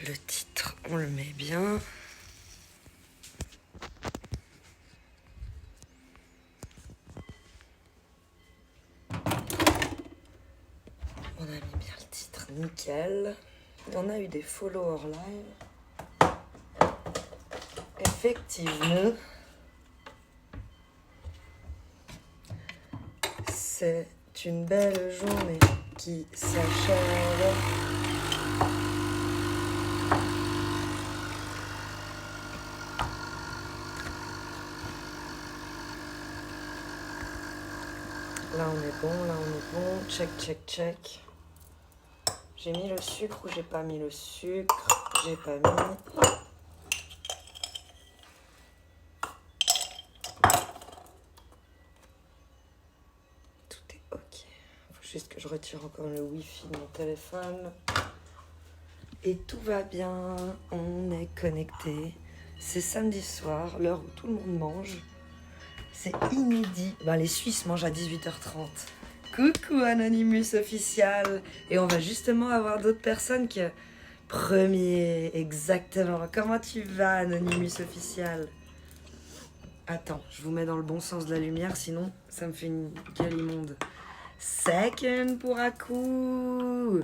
Le titre, on le met bien. On a mis bien le titre, nickel. On a eu des followers live. Effectivement, c'est une belle journée qui s'achève. Là on est bon, là on est bon. Check, check, check. J'ai mis le sucre ou j'ai pas mis le sucre? J'ai pas mis. Tout est ok. Faut juste que je retire encore le wifi de mon téléphone. Et tout va bien. On est connecté. C'est samedi soir, l'heure où tout le monde mange. C'est inédit. Ben, les Suisses mangent à 18h30. Coucou Anonymous official. Et on va justement avoir d'autres personnes que... Premier, exactement. Comment tu vas Anonymous official? Attends, je vous mets dans le bon sens de la lumière, sinon ça me fait une gueule immonde. Second pour Aku.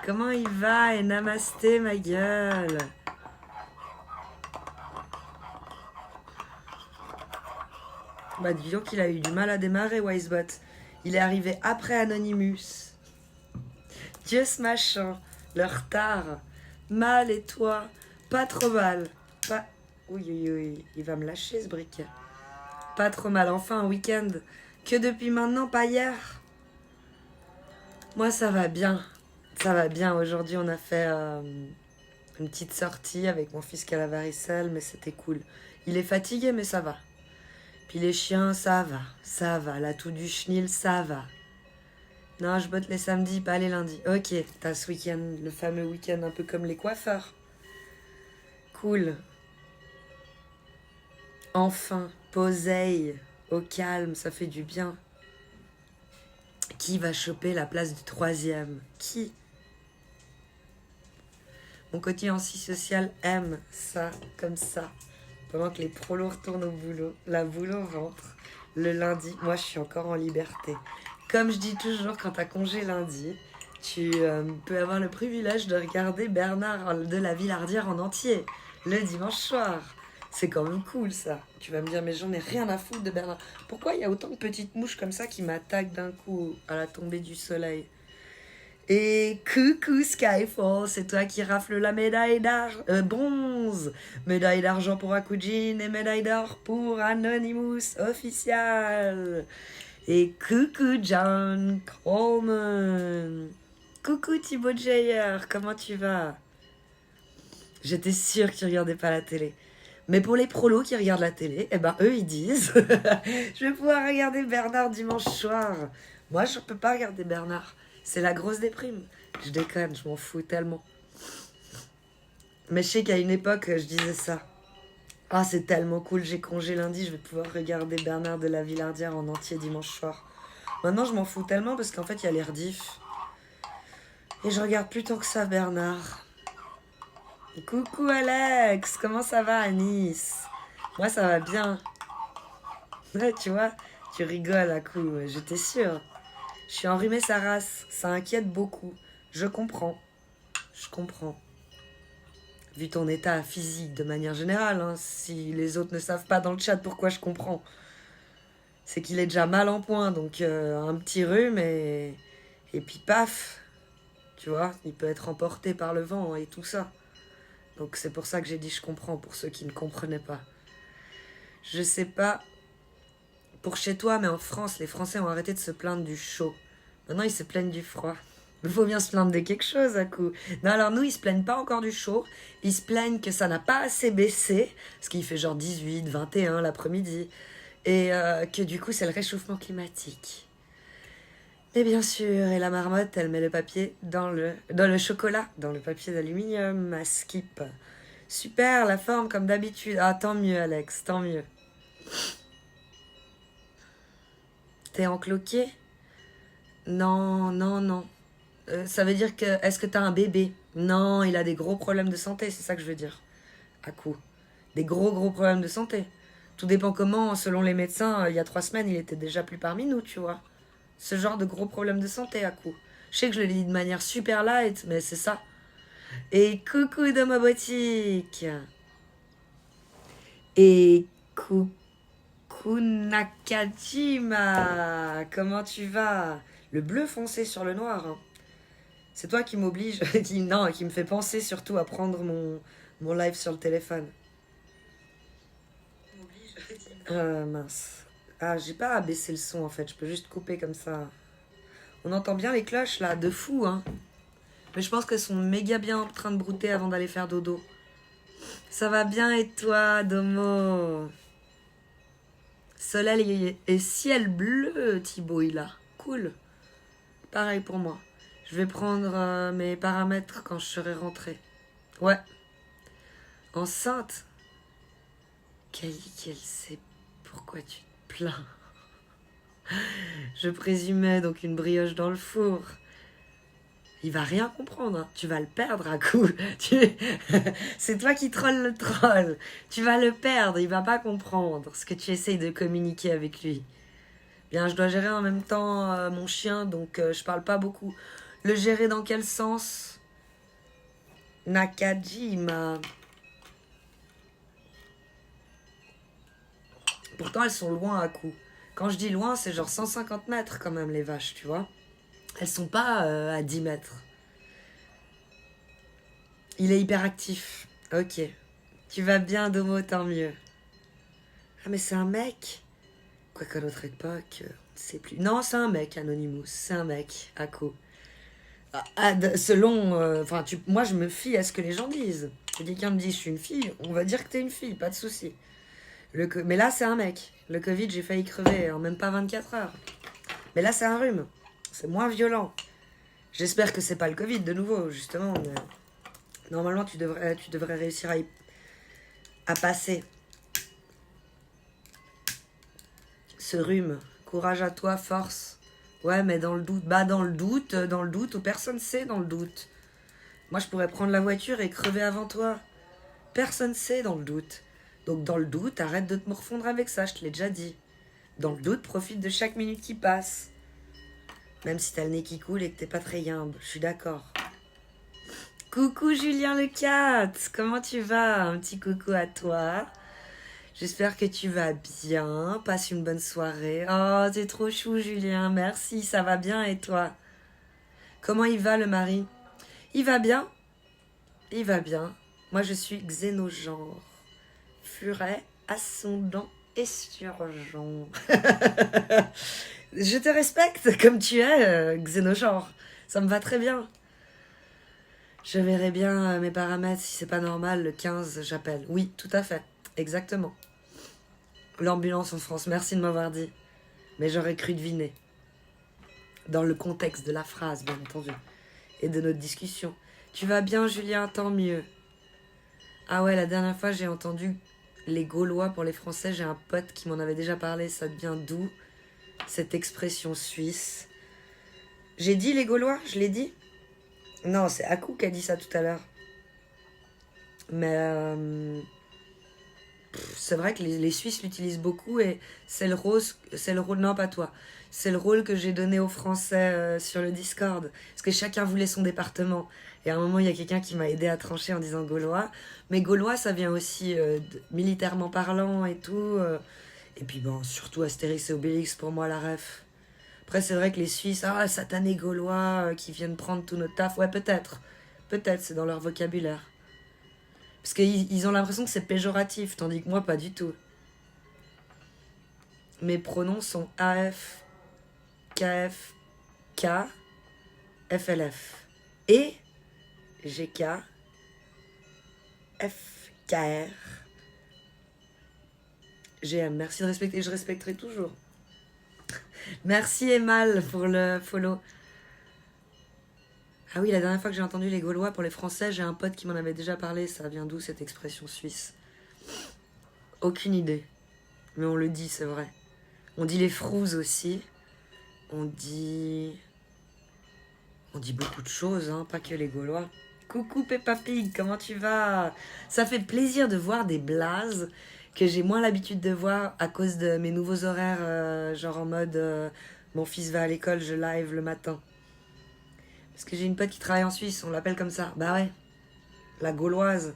Comment il va? Et namasté ma gueule. Bah disons qu'il a eu du mal à démarrer Wisebot. Il est arrivé après Anonymous. Dieu ce machin, le retard. Mal et toi? Pas trop mal. Pas... Oui, oui, oui, il va me lâcher ce briquet. Pas trop mal, enfin un week-end. Que depuis maintenant, pas hier. Moi ça va bien. Ça va bien, aujourd'hui on a fait une petite sortie avec mon fils qui a la varicelle, mais c'était cool. Il est fatigué mais ça va. Puis les chiens, ça va. La toux du chenil, ça va. Non, je botte les samedis, pas les lundis. Ok, t'as ce week-end, le fameux week-end un peu comme les coiffeurs. Cool. Enfin, poseille, au calme, ça fait du bien. Qui va choper la place du troisième? Qui? Mon côté antisocial aime ça, comme ça. Pendant que les prolos retournent au boulot, la boule au ventre. Le lundi, moi je suis encore en liberté. Comme je dis toujours, quand t'as congé lundi, tu peux avoir le privilège de regarder Bernard de la Villardière en entier, le dimanche soir. C'est quand même cool ça. Tu vas me dire, mais j'en ai rien à foutre de Bernard. Pourquoi il y a autant de petites mouches comme ça qui m'attaquent d'un coup à la tombée du soleil? Et coucou Skyfall, c'est toi qui rafle la médaille bronze, médaille d'argent pour Akujin et médaille d'or pour Anonymous official. Et coucou John Coleman. Coucou Thibaut Jayer, comment tu vas? J'étais sûre que tu regardais pas la télé. Mais pour les prolos qui regardent la télé, eh ben eux ils disent je vais pouvoir regarder Bernard dimanche soir. Moi je peux pas regarder Bernard. C'est la grosse déprime. Je déconne, je m'en fous tellement. Mais je sais qu'à une époque, je disais ça. Ah, c'est tellement cool, j'ai congé lundi, je vais pouvoir regarder Bernard de la Villardière en entier dimanche soir. Maintenant, je m'en fous tellement parce qu'en fait, il y a les rediffs. Et je regarde plus tant que ça, Bernard. Coucou Alex, comment ça va à Nice? Moi, ça va bien. Ouais, tu vois, tu rigoles à coup, j'étais sûre. Je suis enrhumée sa race, ça inquiète beaucoup. Je comprends. Vu ton état physique de manière générale, hein, si les autres ne savent pas dans le chat pourquoi je comprends. C'est qu'il est déjà mal en point, donc un petit rhume et puis paf, tu vois, il peut être emporté par le vent et tout ça. Donc c'est pour ça que j'ai dit je comprends, pour ceux qui ne comprenaient pas. Je sais pas pour chez toi, mais en France, les Français ont arrêté de se plaindre du chaud. Maintenant, ils se plaignent du froid. Il faut bien se plaindre de quelque chose, à coup. Non, alors nous, ils se plaignent pas encore du chaud. Ils se plaignent que ça n'a pas assez baissé, parce qu'il fait genre 18, 21 l'après-midi. Et que du coup, c'est le réchauffement climatique. Mais bien sûr, et la marmotte, elle met le papier dans le chocolat, dans le papier d'aluminium, à skip. Super, la forme comme d'habitude. Ah, tant mieux, Alex, tant mieux. T'es encloqué? Non. Ça veut dire que... Est-ce que t'as un bébé? Non, il a des gros problèmes de santé, c'est ça que je veux dire. À coup. Des gros problèmes de santé. Tout dépend comment, selon les médecins, il y a 3 semaines, il était déjà plus parmi nous, tu vois. Ce genre de gros problèmes de santé à coup. Je sais que je le dis de manière super light, mais c'est ça. Et coucou dans ma boutique. Et coucou Nakajima. Comment tu vas? Le bleu foncé sur le noir. Hein. C'est toi qui m'oblige, qui me fait penser surtout à prendre mon live sur le téléphone. Mince. Ah, j'ai pas abaissé le son en fait, je peux juste couper comme ça. On entend bien les cloches là, de fou hein. Mais je pense qu'elles sont méga bien en train de brouter avant d'aller faire dodo. Ça va bien et toi, Domo? Soleil et ciel bleu, Thibaut, il a. Cool. Pareil pour moi. Je vais prendre mes paramètres quand je serai rentrée. Ouais. Enceinte. Kali, qu'elle sait pourquoi tu te plains. Je présumais donc une brioche dans le four. Il va rien comprendre, hein. Tu vas le perdre à coup. C'est toi qui trolles le troll. Tu vas le perdre, il va pas comprendre ce que tu essayes de communiquer avec lui. Bien, je dois gérer en même temps mon chien, donc je parle pas beaucoup. Le gérer dans quel sens? Nakajima. Pourtant, elles sont loin à coup. Quand je dis loin, c'est genre 150 mètres quand même, les vaches, tu vois. Elles sont pas à 10 mètres. Il est hyperactif. Ok. Tu vas bien, Domo, tant mieux. Ah, mais c'est un mec. Quoi qu'à notre époque, on ne sait plus. Non, c'est un mec, Anonymous. C'est un mec, Ako. Selon. Moi, je me fie à ce que les gens disent. Si quelqu'un me dit je suis une fille, on va dire que t'es une fille, pas de souci. Mais là, c'est un mec. Le Covid, j'ai failli crever en même pas 24 heures. Mais là, c'est un rhume. C'est moins violent. J'espère que c'est pas le Covid de nouveau, justement. Mais normalement, tu devrais réussir à passer ce rhume. Courage à toi, force. Ouais, mais dans le doute, dans le doute, où personne sait dans le doute. Moi, je pourrais prendre la voiture et crever avant toi. Personne sait dans le doute. Donc, dans le doute, arrête de te morfondre avec ça, je te l'ai déjà dit. Dans le doute, profite de chaque minute qui passe. Même si t'as le nez qui coule et que t'es pas très humble, je suis d'accord. Coucou Julien le cat, comment tu vas? Un petit coucou à toi. J'espère que tu vas bien, passe une bonne soirée. Oh, t'es trop chou Julien, merci, ça va bien et toi? Comment il va le mari? Il va bien? Il va bien. Moi je suis xénogenre. Furet, ascendant et surgenre. Je te respecte comme tu es, xénogenre. Ça me va très bien. Je verrai bien mes paramètres. Si c'est pas normal, le 15, j'appelle. Oui, tout à fait. Exactement. L'ambulance en France, merci de m'avoir dit. Mais j'aurais cru deviner. Dans le contexte de la phrase, bien entendu. Et de notre discussion. Tu vas bien, Julien? Tant mieux. Ah ouais, la dernière fois, j'ai entendu les Gaulois pour les Français. J'ai un pote qui m'en avait déjà parlé. Ça devient d'où cette expression suisse? J'ai dit les Gaulois? Je l'ai dit? Non, c'est Aku qui a dit ça tout à l'heure. Mais c'est vrai que les Suisses l'utilisent beaucoup et c'est le rôle, non pas toi, c'est le rôle que j'ai donné aux Français sur le Discord. Parce que chacun voulait son département. Et à un moment, il y a quelqu'un qui m'a aidé à trancher en disant Gaulois. Mais Gaulois, ça vient aussi militairement parlant et tout. Et puis bon, surtout Astérix et Obélix, pour moi, la ref. Après, c'est vrai que les Suisses, satanés Gaulois qui viennent prendre tout notre taf. Ouais, peut-être. Peut-être, c'est dans leur vocabulaire. Parce qu'ils ont l'impression que c'est péjoratif, tandis que moi, pas du tout. Mes pronoms sont AF, KF, K, FLF. Et GK, FKR, GM. Merci de respecter, je respecterai toujours. Merci Emal pour le follow. Ah oui, la dernière fois que j'ai entendu les Gaulois pour les Français, j'ai un pote qui m'en avait déjà parlé. Ça vient d'où cette expression suisse? Aucune idée. Mais on le dit, c'est vrai. On dit les frouzes aussi. On dit beaucoup de choses, hein, pas que les Gaulois. Coucou Peppa Pig, comment tu vas? Ça fait plaisir de voir des blazes que j'ai moins l'habitude de voir à cause de mes nouveaux horaires, genre en mode mon fils va à l'école, je live le matin. Parce que j'ai une pote qui travaille en Suisse, on l'appelle comme ça. Bah ouais, la gauloise.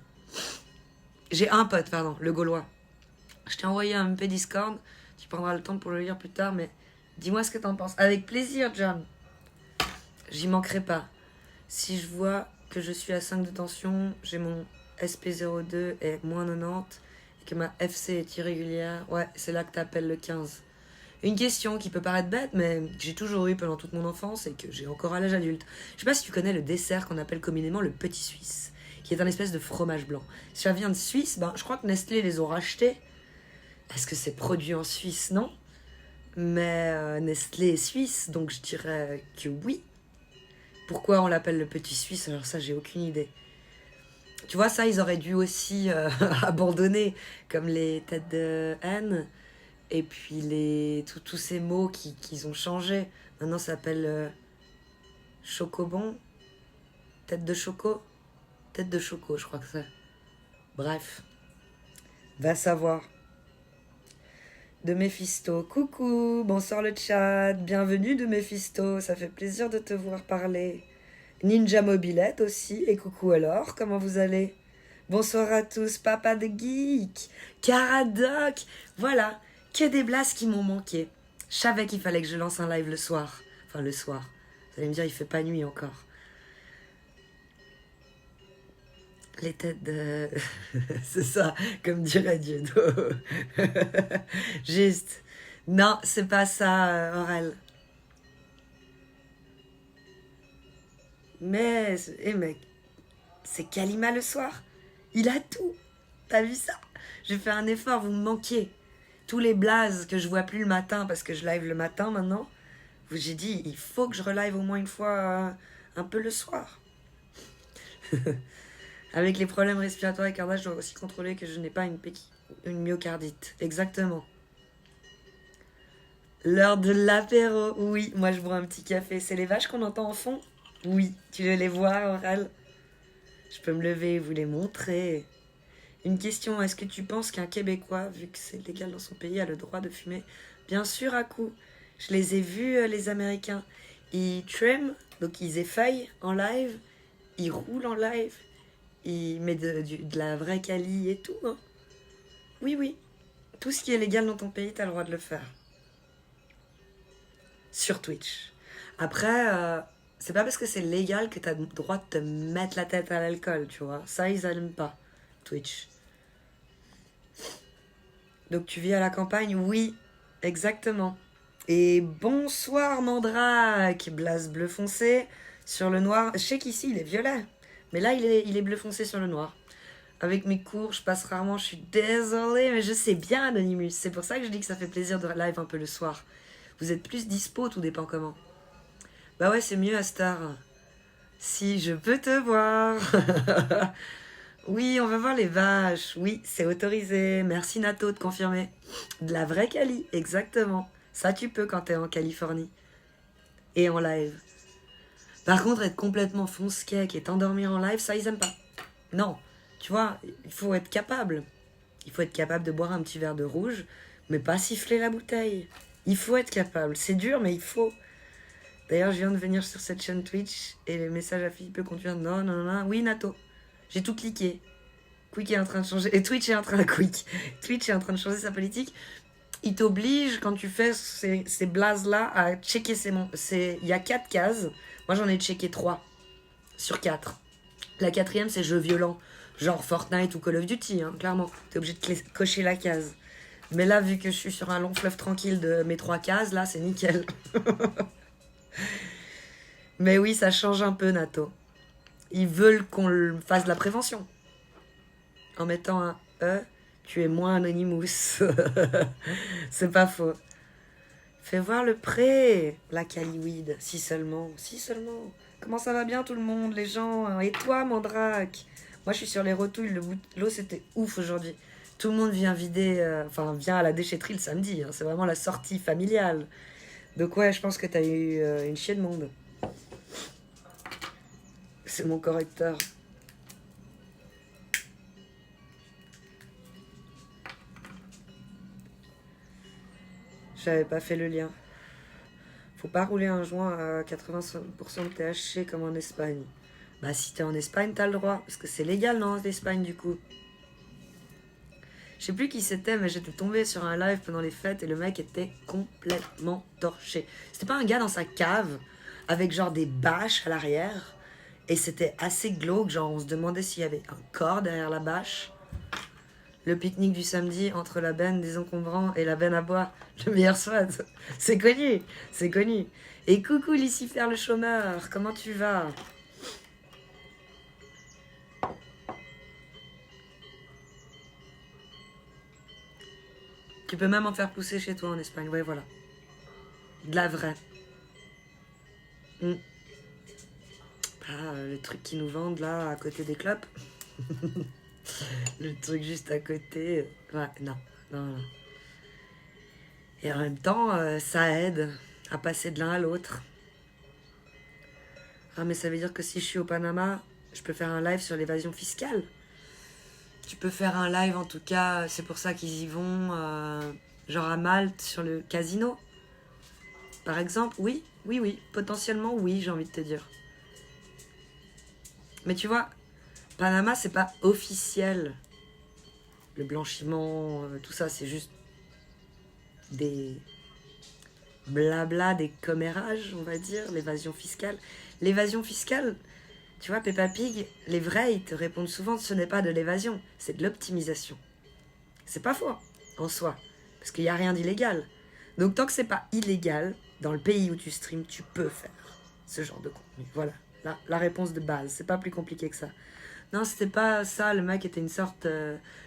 J'ai un pote, pardon, le gaulois. Je t'ai envoyé un MP Discord, tu prendras le temps pour le lire plus tard, mais dis-moi ce que t'en penses. Avec plaisir, John. J'y manquerai pas. Si je vois que je suis à 5 de tension, j'ai mon SP02 est moins 90 et que ma FC est irrégulière, ouais, c'est là que t'appelles le 15. Une question qui peut paraître bête, mais que j'ai toujours eu pendant toute mon enfance et que j'ai encore à l'âge adulte. Je sais pas si tu connais le dessert qu'on appelle communément le petit suisse, qui est un espèce de fromage blanc. Si ça vient de Suisse, ben, je crois que Nestlé les ont rachetés. Est-ce que c'est produit en Suisse? Non. Mais Nestlé est suisse, donc je dirais que oui. Pourquoi on l'appelle le petit suisse? Alors ça, j'ai aucune idée. Tu vois, ça, ils auraient dû aussi abandonner, comme les têtes de haine, et puis tous ces mots qu'ils ont changé. Maintenant, ça s'appelle chocobon, tête de choco, tête de choco, je crois que c'est. Bref, va savoir. De Mephisto, coucou, bonsoir le chat, bienvenue de Mephisto, ça fait plaisir de te voir parler. Ninja Mobilette aussi, et coucou alors, comment vous allez? Bonsoir à tous, papa de geek, Caradoc, voilà, que des blagues qui m'ont manqué. Je savais qu'il fallait que je lance un live le soir, enfin le soir, vous allez me dire il fait pas nuit encore. Les têtes de... c'est ça, comme dirait Dieudo. Juste. Non, c'est pas ça, Aurel. Mais, mec, c'est Kalima le soir. Il a tout. T'as vu ça? J'ai fait un effort, vous me manquiez. Tous les blazes que je vois plus le matin, parce que je live le matin maintenant, j'ai dit, il faut que je relive au moins une fois un peu le soir. Avec les problèmes respiratoires et cardiaques, je dois aussi contrôler que je n'ai pas une myocardite. Exactement. L'heure de l'apéro. Oui, moi je bois un petit café. C'est les vaches qu'on entend en fond? Oui. Tu veux les voir, Oral? Je peux me lever et vous les montrer. Une question, est-ce que tu penses qu'un Québécois, vu que c'est légal dans son pays, a le droit de fumer? Bien sûr, à coup. Je les ai vus, les Américains. Ils trim, donc ils effeuillent en live. Ils roulent en live. Il met de la vraie cali et tout. Hein. Oui, oui. Tout ce qui est légal dans ton pays, t'as le droit de le faire. Sur Twitch. Après, c'est pas parce que c'est légal que t'as le droit de te mettre la tête à l'alcool, tu vois. Ça, ils aiment pas. Twitch. Donc tu vis à la campagne? Oui, exactement. Et bonsoir Mandrake, Blas bleu foncé sur le noir. Je sais qu'ici il est violet. Mais là, il est bleu foncé sur le noir. Avec mes cours, je passe rarement, je suis désolée, mais je sais bien, Anonymous. C'est pour ça que je dis que ça fait plaisir de live un peu le soir. Vous êtes plus dispo, tout dépend comment. Bah ouais, c'est mieux à Star. Si je peux te voir. Oui, on va voir les vaches. Oui, c'est autorisé. Merci Nato de confirmer. De la vraie Cali, exactement. Ça, tu peux quand t'es en Californie. Et en live. Par contre, être complètement fonce-cake et t'endormir en live, ça, ils aiment pas. Non, tu vois, il faut être capable. Il faut être capable de boire un petit verre de rouge, mais pas siffler la bouteille. Il faut être capable. C'est dur, mais il faut. D'ailleurs, je viens de venir sur cette chaîne Twitch et les messages à Philippe continuent. Non, non, non. Oui, Nato. J'ai tout cliqué. Quick est en train de changer. Et Twitch est en train de... Twitch est en train de changer sa politique. Il t'oblige, quand tu fais ces blazes-là, à checker il y a 4 cases. Moi, j'en ai checké 3 sur 4. La 4e, c'est jeux violents. Genre Fortnite ou Call of Duty, hein, clairement. T'es obligé de cocher la case. Mais là, vu que je suis sur un long fleuve tranquille de mes 3 cases, là, c'est nickel. Mais oui, ça change un peu, Nato. Ils veulent qu'on fasse de la prévention. En mettant un E, tu es moins Anonymous. C'est pas faux. Fais voir le pré, la Caliweed. Si seulement, si seulement. Comment ça va bien tout le monde, les gens? Et toi, Mandrake? Moi, je suis sur les rotouilles. L'eau, c'était ouf aujourd'hui. Tout le monde vient vider, vient à la déchetterie le samedi. Hein. C'est vraiment la sortie familiale. Donc ouais, je pense que t'as eu une chier de monde. C'est mon correcteur. J'avais pas fait le lien. Faut pas rouler un joint à 80% de THC comme en Espagne. Bah si t'es en Espagne, t'as le droit. Parce que c'est légal, non, en Espagne, du coup. Je sais plus qui c'était, mais j'étais tombée sur un live pendant les fêtes et le mec était complètement torché. C'était pas un gars dans sa cave, avec genre des bâches à l'arrière. Et c'était assez glauque, genre on se demandait s'il y avait un corps derrière la bâche. Le pique-nique du samedi entre la benne des encombrants et la benne à bois. Le meilleur spot. C'est connu, c'est connu. Et coucou Lucifer le chômeur, comment tu vas? Tu peux même en faire pousser chez toi en Espagne, ouais voilà. De la vraie. Ah, le truc qu'ils nous vendent là, à côté des clopes. Le truc juste à côté. Ouais, non, non, non. Et en même temps, ça aide à passer de l'un à l'autre. Ah, mais ça veut dire que si je suis au Panama, je peux faire un live sur l'évasion fiscale. Tu peux faire un live en tout cas, c'est pour ça qu'ils y vont, genre à Malte, sur le casino. Par exemple, oui, oui, oui, potentiellement oui, j'ai envie de te dire. Mais tu vois, Panama, c'est pas officiel. Le blanchiment, tout ça, c'est juste des blabla, des commérages, on va dire, l'évasion fiscale. L'évasion fiscale, tu vois, Peppa Pig, les vrais, ils te répondent souvent, ce n'est pas de l'évasion, c'est de l'optimisation. C'est pas faux, en soi, parce qu'il n'y a rien d'illégal. Donc tant que c'est pas illégal, dans le pays où tu streams, tu peux faire ce genre de contenu. Voilà, la réponse de base, c'est pas plus compliqué que ça. Non, c'était pas ça, le mec était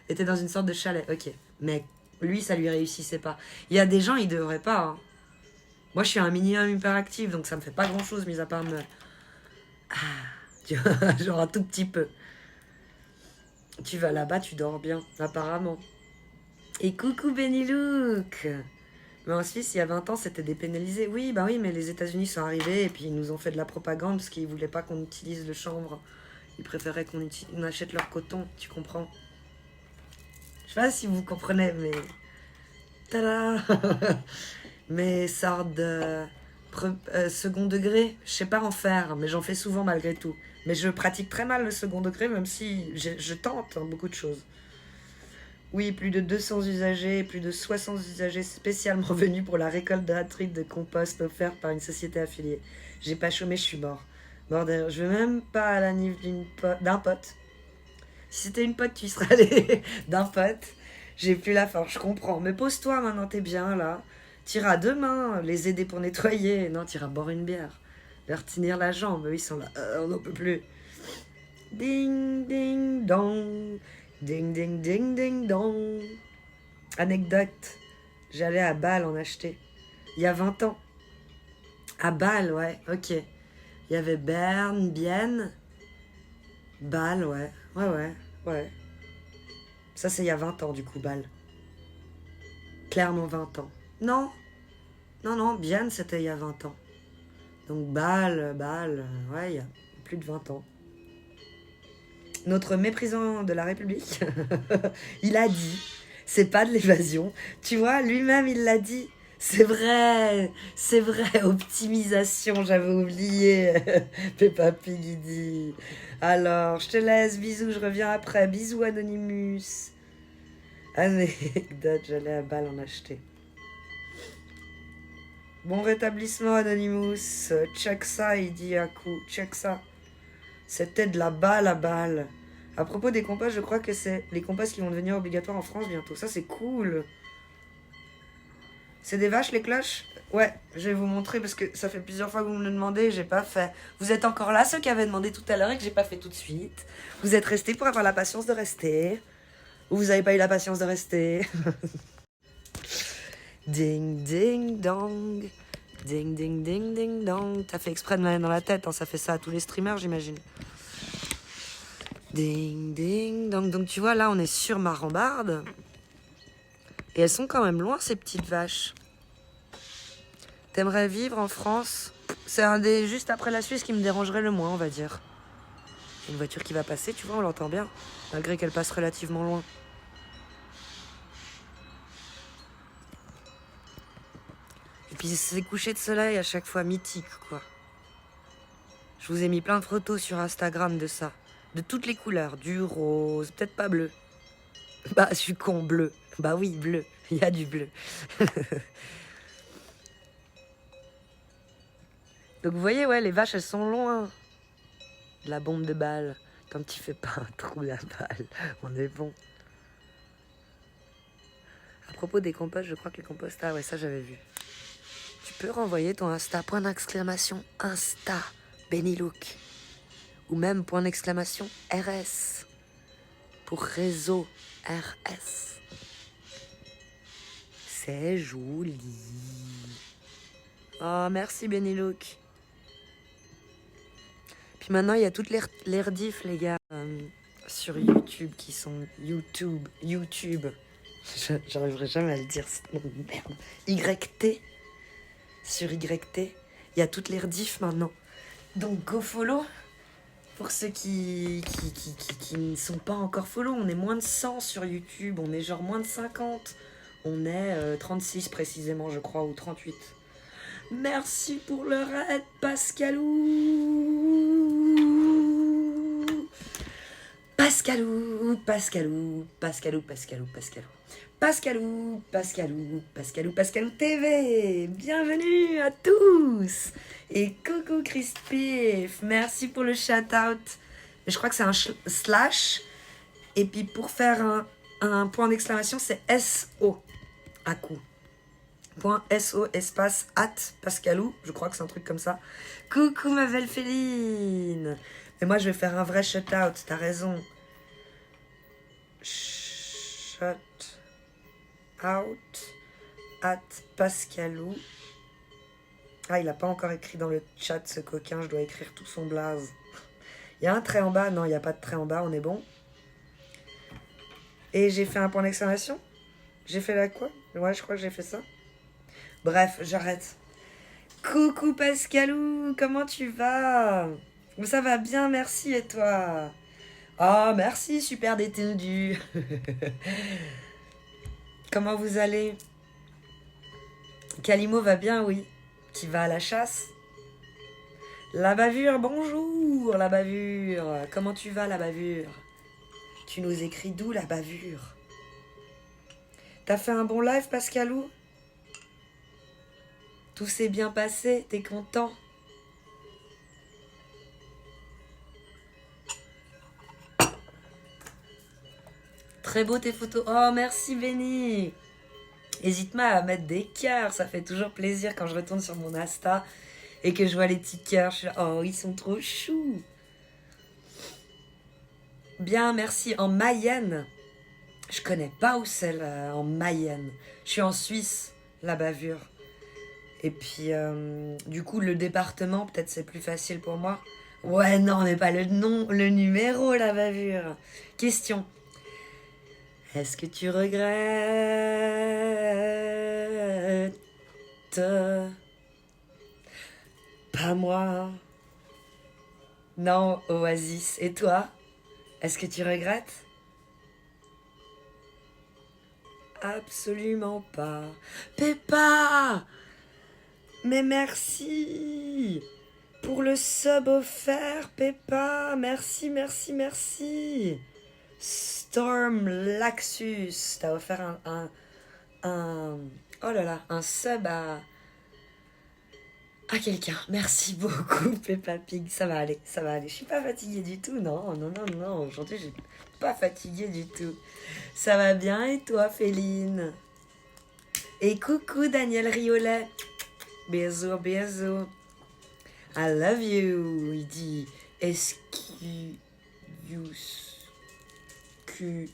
était dans une sorte de chalet, ok. Mais lui, ça lui réussissait pas. Il y a des gens, ils devraient pas. Hein. Moi, je suis un minimum hyperactif, donc ça me fait pas grand-chose, mis à part me... Ah, tu vois, genre un tout petit peu. Tu vas là-bas, tu dors bien, apparemment. Et coucou Benny-Look. Mais en Suisse, il y a 20 ans, c'était dépénalisé. Oui, bah oui, mais les États-Unis sont arrivés et puis ils nous ont fait de la propagande parce qu'ils voulaient pas qu'on utilise le chanvre. Ils préféraient qu'on achète leur coton, tu comprends? Je sais pas si vous comprenez, mais... Tada. Mes sortes de second degré, je sais pas en faire, mais j'en fais souvent malgré tout. Mais je pratique très mal le second degré, même si je tente hein, beaucoup de choses. Oui, plus de 200 usagers, plus de 60 usagers spécialement venus pour la récolte gratuite de compost offerte par une société affiliée. J'ai pas chômé, je suis mort. Bordel, je vais même pas à la nif d'un pote. Si c'était une pote, tu y serais allé d'un pote. J'ai plus la force, je comprends. Mais pose-toi maintenant, t'es bien là. T'iras demain les aider pour nettoyer. Non, t'iras boire une bière. Leur tenir la jambe. Eux, ils sont là. On n'en peut plus. Ding, ding, dong. Ding, ding, ding, ding, dong. Anecdote. J'allais à Bâle en acheter. Il y a 20 ans. À Bâle, ouais, ok. Il y avait Berne, Bienne. Bâle, ouais. Ouais. Ça, c'est il y a 20 ans, du coup, Bâle. Clairement 20 ans. Non, Bienne, c'était il y a 20 ans. Donc Bâle, ouais, il y a plus de 20 ans. Notre méprisant de la République, il a dit, c'est pas de l'évasion. Tu vois, lui-même, il l'a dit. C'est vrai, optimisation, j'avais oublié. Peppa Pig, il dit. Alors, je te laisse, bisous, je reviens après. Bisous, Anonymous. Anecdote, j'allais à Bâle en acheter. Bon rétablissement, Anonymous. Check ça, il dit à coup. Check ça. C'était de la balle à balle. À propos des composts, je crois que c'est les composts qui vont devenir obligatoires en France bientôt. Ça, c'est cool. C'est des vaches, les cloches? Ouais, je vais vous montrer parce que ça fait plusieurs fois que vous me le demandez et j'ai pas fait. Vous êtes encore là, ceux qui avaient demandé tout à l'heure et que j'ai pas fait tout de suite. Vous êtes restés pour avoir la patience de rester. Ou vous avez pas eu la patience de rester. Ding, ding, dong. Ding, ding, ding, ding, dong. T'as fait exprès de me mettre dans la tête, hein, ça fait ça à tous les streamers, j'imagine. Ding, ding, dong. Donc tu vois, là, on est sur ma rambarde. Et elles sont quand même loin, ces petites vaches. T'aimerais vivre en France? C'est un des juste après la Suisse qui me dérangerait le moins, on va dire. Une voiture qui va passer, tu vois, on l'entend bien. Malgré qu'elle passe relativement loin. Puis ces couchers de soleil à chaque fois mythiques, quoi. Je vous ai mis plein de photos sur Instagram de ça. De toutes les couleurs. Du rose, peut-être pas bleu. Bah, je suis con, bleu. Bah oui, bleu. Il y a du bleu. Donc vous voyez, ouais, les vaches, elles sont loin de la bombe de balle. Quand tu fais pas un trou la balle, on est bon. À propos des composts, je crois que les composts... Ah ouais, ça j'avais vu. Tu peux renvoyer ton Insta, point d'exclamation, Insta, Benny Look. Ou même point d'exclamation, RS. Pour réseau RS. C'est joli. Oh, merci Benny Look. Puis maintenant, il y a toutes les rediffs, les gars, sur YouTube qui sont YouTube. J'arriverai jamais à le dire, ce nom de merde. YT. Sur YT. Il y a toutes les rediffs maintenant. Donc, go follow. Pour ceux qui ne sont pas encore follow, on est moins de 100 sur YouTube. On est genre moins de 50. On est 36 précisément, je crois, ou 38. Merci pour le raid, Pascalou. Pascalou TV. Bienvenue à tous. Et coucou Crispif. Merci pour le shout-out. Je crois que c'est un slash. Et puis pour faire un point d'exclamation, c'est SO à coup. .so espace @Pascalou, je crois que c'est un truc comme ça. Coucou ma belle Féline. Et moi je vais faire un vrai shout-out, t'as raison. Shout out @Pascalou. Ah, il a pas encore écrit dans le chat ce coquin, je dois écrire tout son blaze. Il y a un trait en bas? Non, il n'y a pas de trait en bas, on est bon. Et j'ai fait un point d'exclamation? J'ai fait la quoi? Ouais, je crois que j'ai fait ça. Bref, j'arrête. Coucou Pascalou, comment tu vas? Ça va bien, merci, et toi? Oh, merci, super détendu. Comment vous allez? Calimo va bien, oui. Qui va à la chasse? La bavure, bonjour, la bavure. Comment tu vas, la bavure? Tu nous écris d'où, la bavure? T'as fait un bon live, Pascalou? Tout s'est bien passé, t'es content? Très beau tes photos. Oh, merci Benny. N'hésite pas à mettre des cœurs, ça fait toujours plaisir quand je retourne sur mon Insta et que je vois les petits cœurs. Je suis là, oh, ils sont trop choux. Bien, merci. En Mayenne. Je connais pas où c'est en Mayenne. Je suis en Suisse, la bavure. Et puis, du coup, le département, peut-être c'est plus facile pour moi. Ouais, non, mais pas le nom, le numéro, la bavure. Question. Est-ce que tu regrettes? Pas moi. Non, Oasis. Et toi? Est-ce que tu regrettes? Absolument pas. Peppa! Mais merci pour le sub offert, Peppa. Merci, merci, merci. Storm Laxus, t'as offert oh là là, un sub à quelqu'un. Merci beaucoup, Peppa Pig. Ça va aller, ça va aller. Je suis pas fatiguée du tout, non, non, non, non. Aujourd'hui, je suis pas fatiguée du tout. Ça va bien, et toi, Féline? Et coucou, Daniel Riolet. Bisous, bisous. I love you. Il dit excuse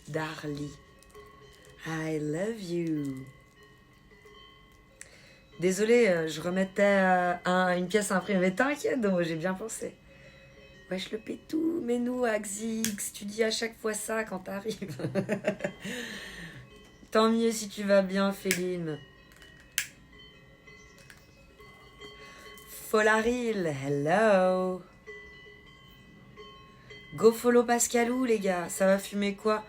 Darly. I love you. Désolée, je remettais une pièce à imprimer. Mais t'inquiète, donc j'ai bien pensé. Wesh le pétou, mais nous, Axix, tu dis à chaque fois ça quand t'arrives. Tant mieux si tu vas bien, Féline. Folaril, hello. Go follow Pascalou, les gars. Ça va fumer quoi?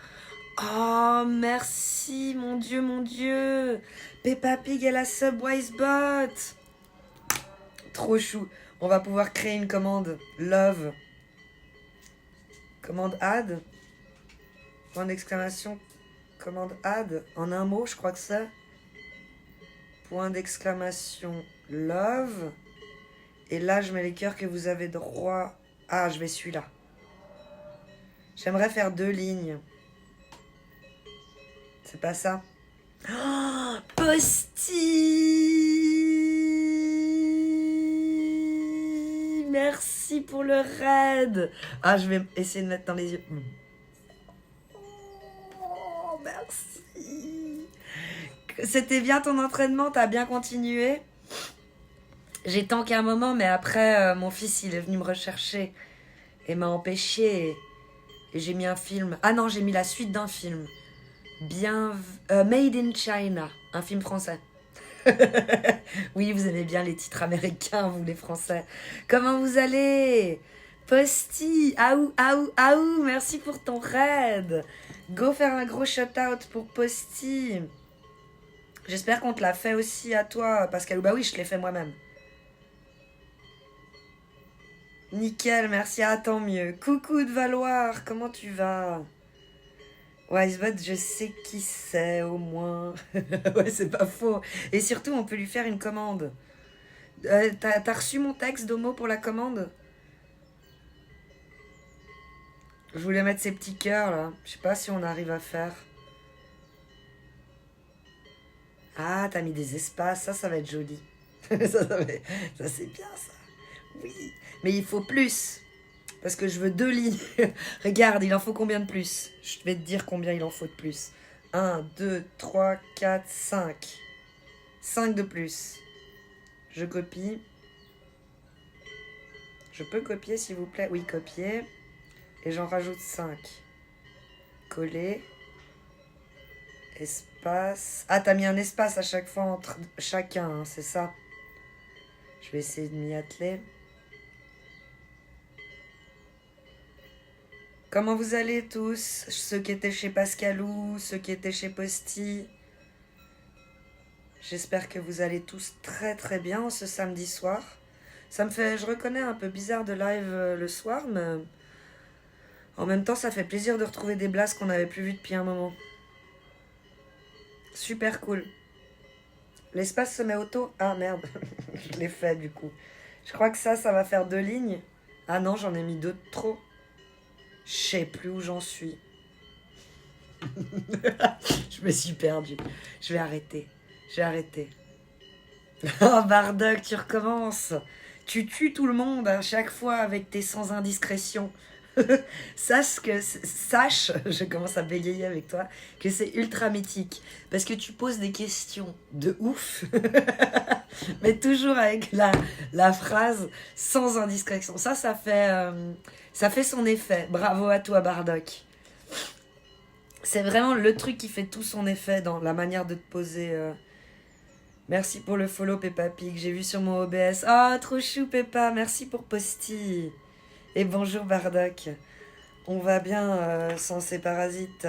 Oh, merci, mon Dieu, mon Dieu. Peppa Pig et la Subwise Bot. Trop chou. On va pouvoir créer une commande. Love. Commande add. Point d'exclamation. Commande add. En un mot, je crois que c'est. Point d'exclamation. Love. Et là, je mets les cœurs que vous avez droit. Ah, je vais celui-là. J'aimerais faire 2 lignes. C'est pas ça. Oh, Posty. Merci pour le raid. Ah, je vais essayer de mettre dans les yeux. Oh, merci. C'était bien ton entraînement, t'as bien continué. J'ai tanké un moment, mais après, mon fils, il est venu me rechercher et m'a empêché. Et j'ai mis un film. Ah non, j'ai mis la suite d'un film. Made in China, un film français. Oui, vous aimez bien les titres américains, vous les Français. Comment vous allez? Posty, aou, aou, aou, merci pour ton raid. Go faire un gros shout-out pour Posty. J'espère qu'on te l'a fait aussi à toi, Pascal. Bah oui, je te l'ai fait moi-même. Nickel, merci, ah tant mieux. Coucou de Valoir, comment tu vas? Wisebot, je sais qui c'est au moins. Ouais, c'est pas faux. Et surtout, on peut lui faire une commande. T'as reçu mon texte d'Homo pour la commande? Je voulais mettre ces petits cœurs là. Je sais pas si on arrive à faire. Ah, t'as mis des espaces, ça va être joli. Ça c'est bien ça. Oui. Mais il faut plus. Parce que je veux 2 lignes. Regarde, il en faut combien de plus? Je vais te dire combien il en faut de plus. 1, 2, 3, 4, 5. 5 de plus. Je copie. Je peux copier s'il vous plaît? Oui, copier. Et j'en rajoute 5. Coller. Espace. Ah, t'as mis un espace à chaque fois entre chacun, hein, c'est ça? Je vais essayer de m'y atteler. Comment vous allez tous? Ceux qui étaient chez Pascalou, ceux qui étaient chez Posty. J'espère que vous allez tous très très bien ce samedi soir. Ça me fait, je reconnais, un peu bizarre de live le soir, mais en même temps ça fait plaisir de retrouver des blasts qu'on n'avait plus vus depuis un moment. Super cool. L'espace se met auto. Ah merde, je l'ai fait du coup. Je crois que ça va faire 2 lignes. Ah non, j'en ai mis 2 de trop. Je sais plus où j'en suis. Je me suis perdue. Je vais arrêter. Oh Bardock, tu recommences. Tu tues tout le monde à chaque fois avec tes sans indiscrétion. Sache, je commence à bégayer avec toi, que c'est ultra mythique. Parce que tu poses des questions de ouf, mais toujours avec la phrase sans indiscrétion. Ça fait son effet. Bravo à toi, Bardock. C'est vraiment le truc qui fait tout son effet dans la manière de te poser. Merci pour le follow, Peppa Pig. J'ai vu sur mon OBS. Oh, trop chou, Peppa. Merci pour Posty. Et bonjour, Bardock. On va bien sans ces parasites.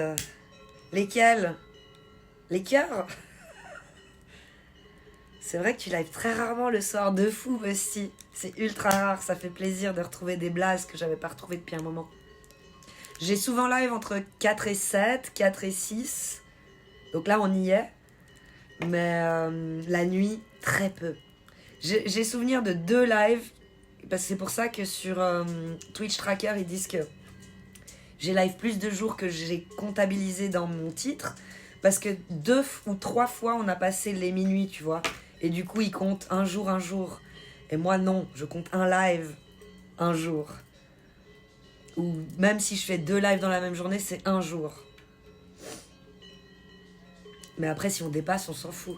Lesquels? Les cœurs? C'est vrai que tu lives très rarement le soir, de fou, Posty. C'est ultra rare. Ça fait plaisir de retrouver des blasts que j'avais pas retrouvés depuis un moment. J'ai souvent live entre 4 et 7, 4 et 6. Donc là, on y est. Mais la nuit, très peu. J'ai souvenir de 2 lives. Parce que c'est pour ça que sur Twitch Tracker, ils disent que j'ai live plus de jours que j'ai comptabilisé dans mon titre. Parce que 2 ou 3 fois, on a passé les minuit, tu vois. Et du coup, ils comptent un jour. Et moi, non. Je compte un live, un jour. Ou même si je fais 2 lives dans la même journée, c'est un jour. Mais après, si on dépasse, on s'en fout.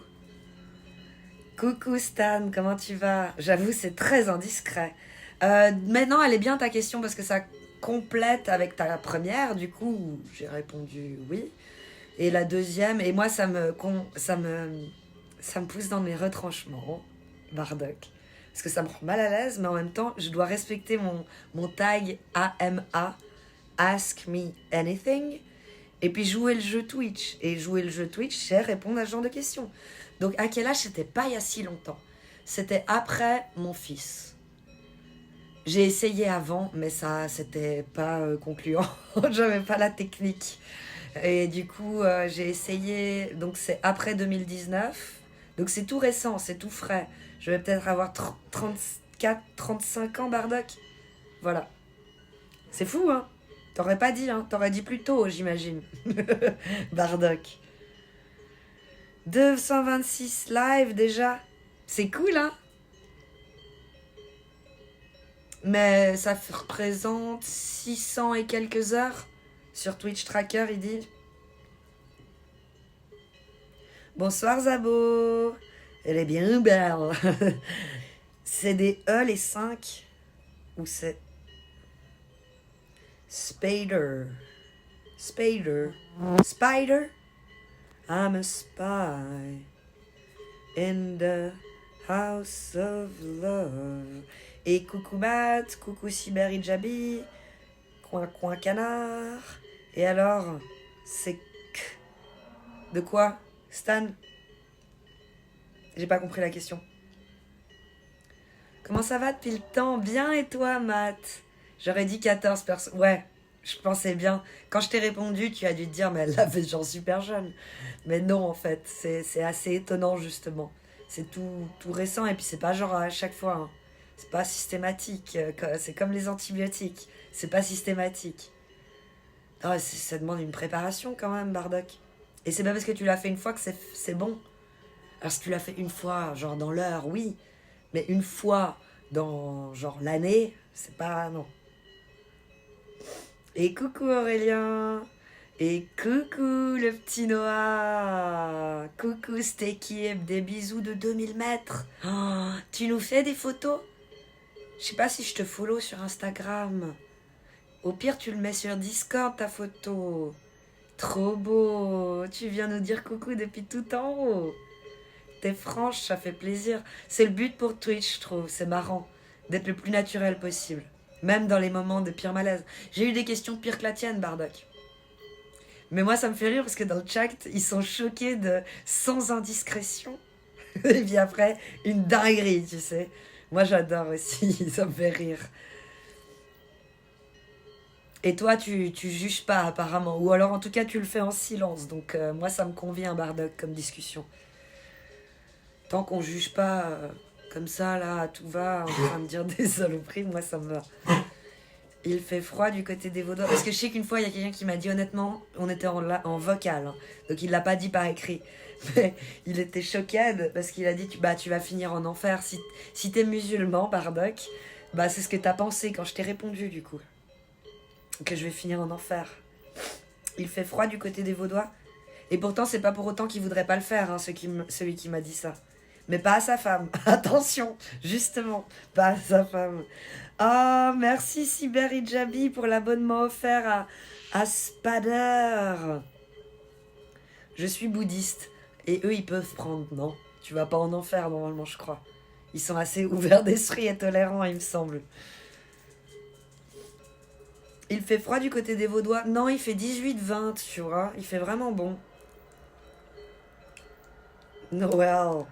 Coucou Stan, comment tu vas? J'avoue, c'est très indiscret. Mais non, elle est bien ta question parce que ça complète avec ta première. Du coup, j'ai répondu oui. Et la deuxième, et moi, ça me pousse dans mes retranchements, Bardock. Parce que ça me rend mal à l'aise, mais en même temps, je dois respecter mon tag AMA, Ask Me Anything. Et puis jouer le jeu Twitch. Et jouer le jeu Twitch, c'est répondre à ce genre de questions. Donc à quel âge? C'était pas il y a si longtemps. C'était après mon fils. J'ai essayé avant, mais ça, c'était pas concluant. J'avais pas la technique. Et du coup, j'ai essayé. Donc c'est après 2019. Donc c'est tout récent, c'est tout frais. Je vais peut-être avoir 34, 35 ans, Bardock. Voilà. C'est fou, hein? T'aurais pas dit, hein? T'aurais dit plus tôt, j'imagine. Bardock. 226 live déjà. C'est cool, hein? Mais ça représente 600 et quelques heures sur Twitch Tracker, il dit. Bonsoir Zabo. Elle est bien belle. C'est des E les 5. Ou c'est Spider. Spider. Spider. I'm a spy in the house of love. Et coucou Matt, coucou Cyber-Hijabi, coin canard. Et alors, c'est de quoi, Stan? J'ai pas compris la question. Comment ça va depuis le temps? Bien, et toi, Matt? J'aurais dit 14 personnes. Ouais, je pensais bien. Quand je t'ai répondu, tu as dû te dire, mais elle l'avait genre super jeune. Mais non, en fait, c'est assez étonnant, justement. C'est tout récent, et puis c'est pas genre à chaque fois, hein. C'est pas systématique. C'est comme les antibiotiques. C'est pas systématique. Non, ça demande une préparation quand même, Bardock. Et c'est pas parce que tu l'as fait une fois que c'est bon. Alors si tu l'as fait une fois, genre dans l'heure, oui. Mais une fois dans genre l'année, c'est pas... Non. Et coucou Aurélien. Et coucou le petit Noah. Coucou Steaky. Des bisous de 2000 mètres. Oh, tu nous fais des photos? Je sais pas si je te follow sur Instagram. Au pire, tu le mets sur Discord, ta photo. Trop beau. Tu viens nous dire coucou depuis tout en haut. T'es franche, ça fait plaisir. C'est le but pour Twitch, je trouve. C'est marrant d'être le plus naturel possible. Même dans les moments de pire malaise. J'ai eu des questions pires que la tienne, Bardock. Mais moi, ça me fait rire parce que dans le chat, ils sont choqués de sans indiscrétion. Et puis après, une dinguerie, tu sais. Moi, j'adore aussi, ça me fait rire. Et toi, tu juges pas, apparemment. Ou alors, en tout cas, tu le fais en silence. Donc, moi, ça me convient, Bardock, comme discussion. Tant qu'on juge pas comme ça, là, à tout va, en train de dire des saloperies, moi, ça me va. Il fait froid du côté des Vaudois. Parce que je sais qu'une fois, il y a quelqu'un qui m'a dit, honnêtement, on était en vocal. Hein. Donc, il l'a pas dit par écrit. Mais il était choqué parce qu'il a dit tu vas finir en enfer. Si t'es musulman, Bardock, bah c'est ce que t'as pensé quand je t'ai répondu du coup. Que je vais finir en enfer. Il fait froid du côté des Vaudois. Et pourtant c'est pas pour autant qu'il voudrait pas le faire, hein, celui qui m'a dit ça. Mais pas à sa femme. Attention, justement, pas à sa femme. Oh, merci Cyber-Hijabi pour l'abonnement offert à Spader. Je suis bouddhiste. Et eux, ils peuvent prendre, non? Tu vas pas en enfer, normalement, je crois. Ils sont assez ouverts d'esprit et tolérants, il me semble. Il fait froid du côté des Vaudois? Non, il fait 18-20, tu vois. Il fait vraiment bon. Noël.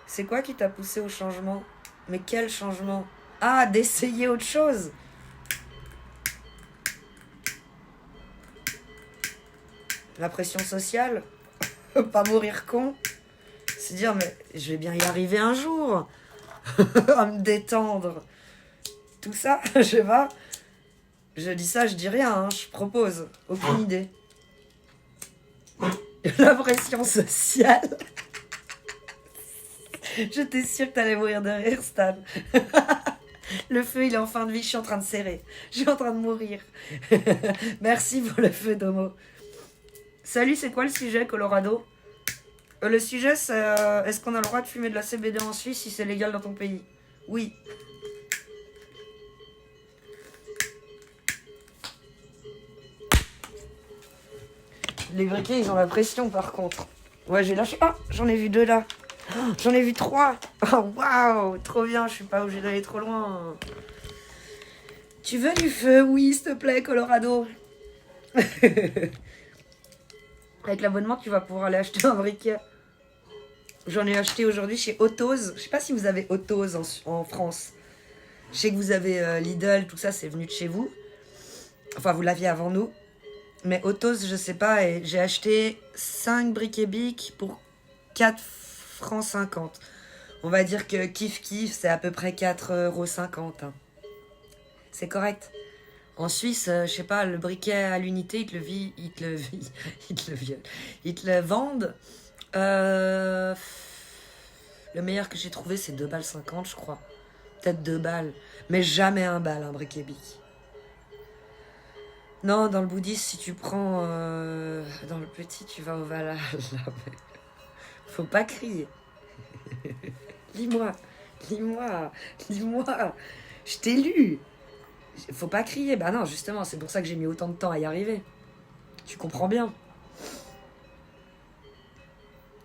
C'est quoi qui t'a poussé au changement? Mais quel changement? Ah, d'essayer autre chose. La pression sociale. Pas mourir con. Se dire, mais je vais bien y arriver un jour. À me détendre. Tout ça, je sais pas. Je dis ça, je dis rien, hein, je propose. Aucune idée. La pression sociale. J'étais sûre que t'allais mourir de rire, Stan. Le feu, il est en fin de vie, je suis en train de serrer. Je suis en train de mourir. Merci pour le feu, Domo. Salut, c'est quoi le sujet, Colorado? Le sujet, c'est est-ce qu'on a le droit de fumer de la CBD en Suisse si c'est légal dans ton pays? Oui. Les briquets, ils ont la pression, par contre. Ouais, j'ai lâché. Ah, j'en ai vu 2 là. Oh, j'en ai vu 3. Oh, waouh, trop bien, je suis pas obligée d'aller trop loin. Tu veux du feu? Oui, s'il te plaît, Colorado. Avec l'abonnement, tu vas pouvoir aller acheter un briquet. J'en ai acheté aujourd'hui chez Autos. Je sais pas si vous avez Autos en France. Je sais que vous avez Lidl, tout ça, c'est venu de chez vous. Enfin, vous l'aviez avant nous. Mais Autos, je sais pas. Et j'ai acheté 5 briquets Bic pour 4,50 francs. On va dire que kiff, c'est à peu près 4,50 €. Hein. C'est correct. En Suisse, je sais pas, le briquet à l'unité, ils te le vendent. Le meilleur que j'ai trouvé, c'est 2,50 balles, je crois. Peut-être 2 balles. Mais jamais 1 balle, un briquet Bic. Non, dans le bouddhisme, si tu prends dans le petit, tu vas au Valhalla. Faut pas crier. Lis-moi. Je t'ai lu. Faut pas crier. Bah non, justement, c'est pour ça que j'ai mis autant de temps à y arriver. Tu comprends bien.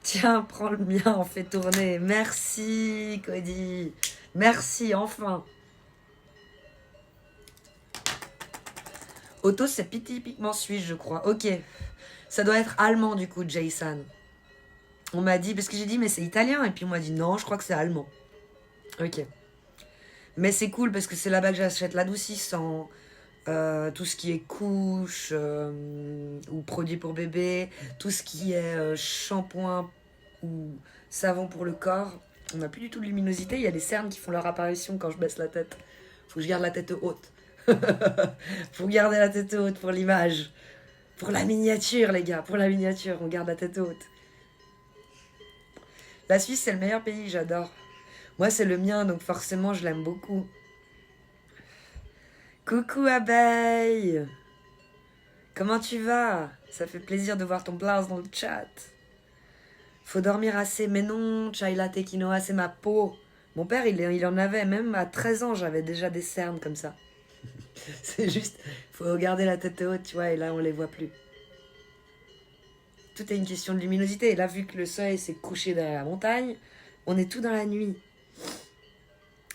Tiens, prends le mien, on fait tourner. Merci, Cody. Merci, enfin. Auto, c'est typiquement suisse, je crois. Ok. Ça doit être allemand, du coup, Jason. On m'a dit, parce que j'ai dit, mais c'est italien. Et puis on m'a dit, non, je crois que c'est allemand. Ok. Mais c'est cool parce que c'est là-bas que j'achète l'adoucissant, tout ce qui est couche ou produits pour bébé, tout ce qui est shampoing ou savon pour le corps. On n'a plus du tout de luminosité, il y a des cernes qui font leur apparition quand je baisse la tête. Faut que je garde la tête haute. Faut garder la tête haute pour l'image. Pour la miniature, les gars, pour la miniature, on garde la tête haute. La Suisse, c'est le meilleur pays, j'adore. Moi, c'est le mien, donc forcément, je l'aime beaucoup. Coucou, abeille. Comment tu vas? Ça fait plaisir de voir ton blaze dans le chat. Faut dormir assez, mais non, chai latte quinoa, c'est ma peau. Mon père, il en avait, même à 13 ans, j'avais déjà des cernes comme ça. C'est juste, faut garder la tête haute, tu vois, et là, on les voit plus. Tout est une question de luminosité. Et là, vu que le soleil s'est couché derrière la montagne, on est tout dans la nuit.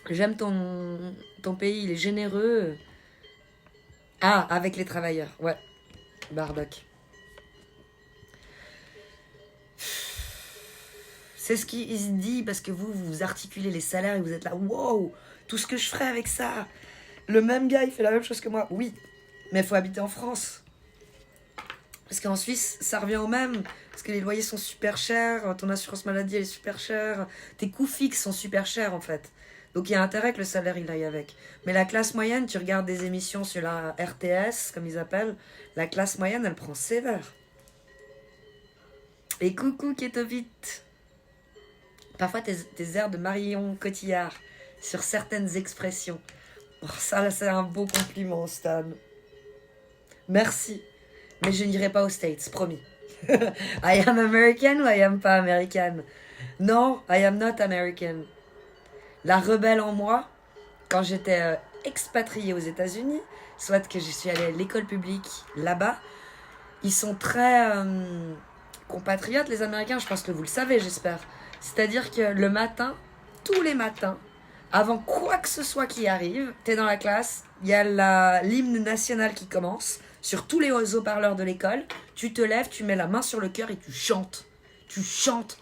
J'aime ton pays, il est généreux. Ah, avec les travailleurs, ouais. Bardock. C'est ce qui se dit parce que vous articulez les salaires et vous êtes là, wow, tout ce que je ferais avec ça. Le même gars, il fait la même chose que moi. Oui, mais il faut habiter en France. Parce qu'en Suisse, ça revient au même. Parce que les loyers sont super chers, ton assurance maladie elle est super chère, tes coûts fixes sont super chers en fait. Donc il y a intérêt que le salaire il aille avec. Mais la classe moyenne, tu regardes des émissions sur la RTS, comme ils appellent, la classe moyenne elle prend sévère. Et coucou Ketovite. Parfois tes airs de Marion Cotillard sur certaines expressions. Oh, ça là, c'est un beau compliment Stan. Merci. Mais je n'irai pas aux States, promis. I am American ou I am pas American? Non, I am not American. La rebelle en moi, quand j'étais expatriée aux États-Unis, soit que je suis allée à l'école publique là-bas, ils sont très compatriotes, les Américains, je pense que vous le savez, j'espère. C'est-à-dire que le matin, tous les matins, avant quoi que ce soit qui arrive, t'es dans la classe, il y a l'hymne national qui commence, sur tous les haut-parleurs de l'école, tu te lèves, tu mets la main sur le cœur et tu chantes. Tu chantes.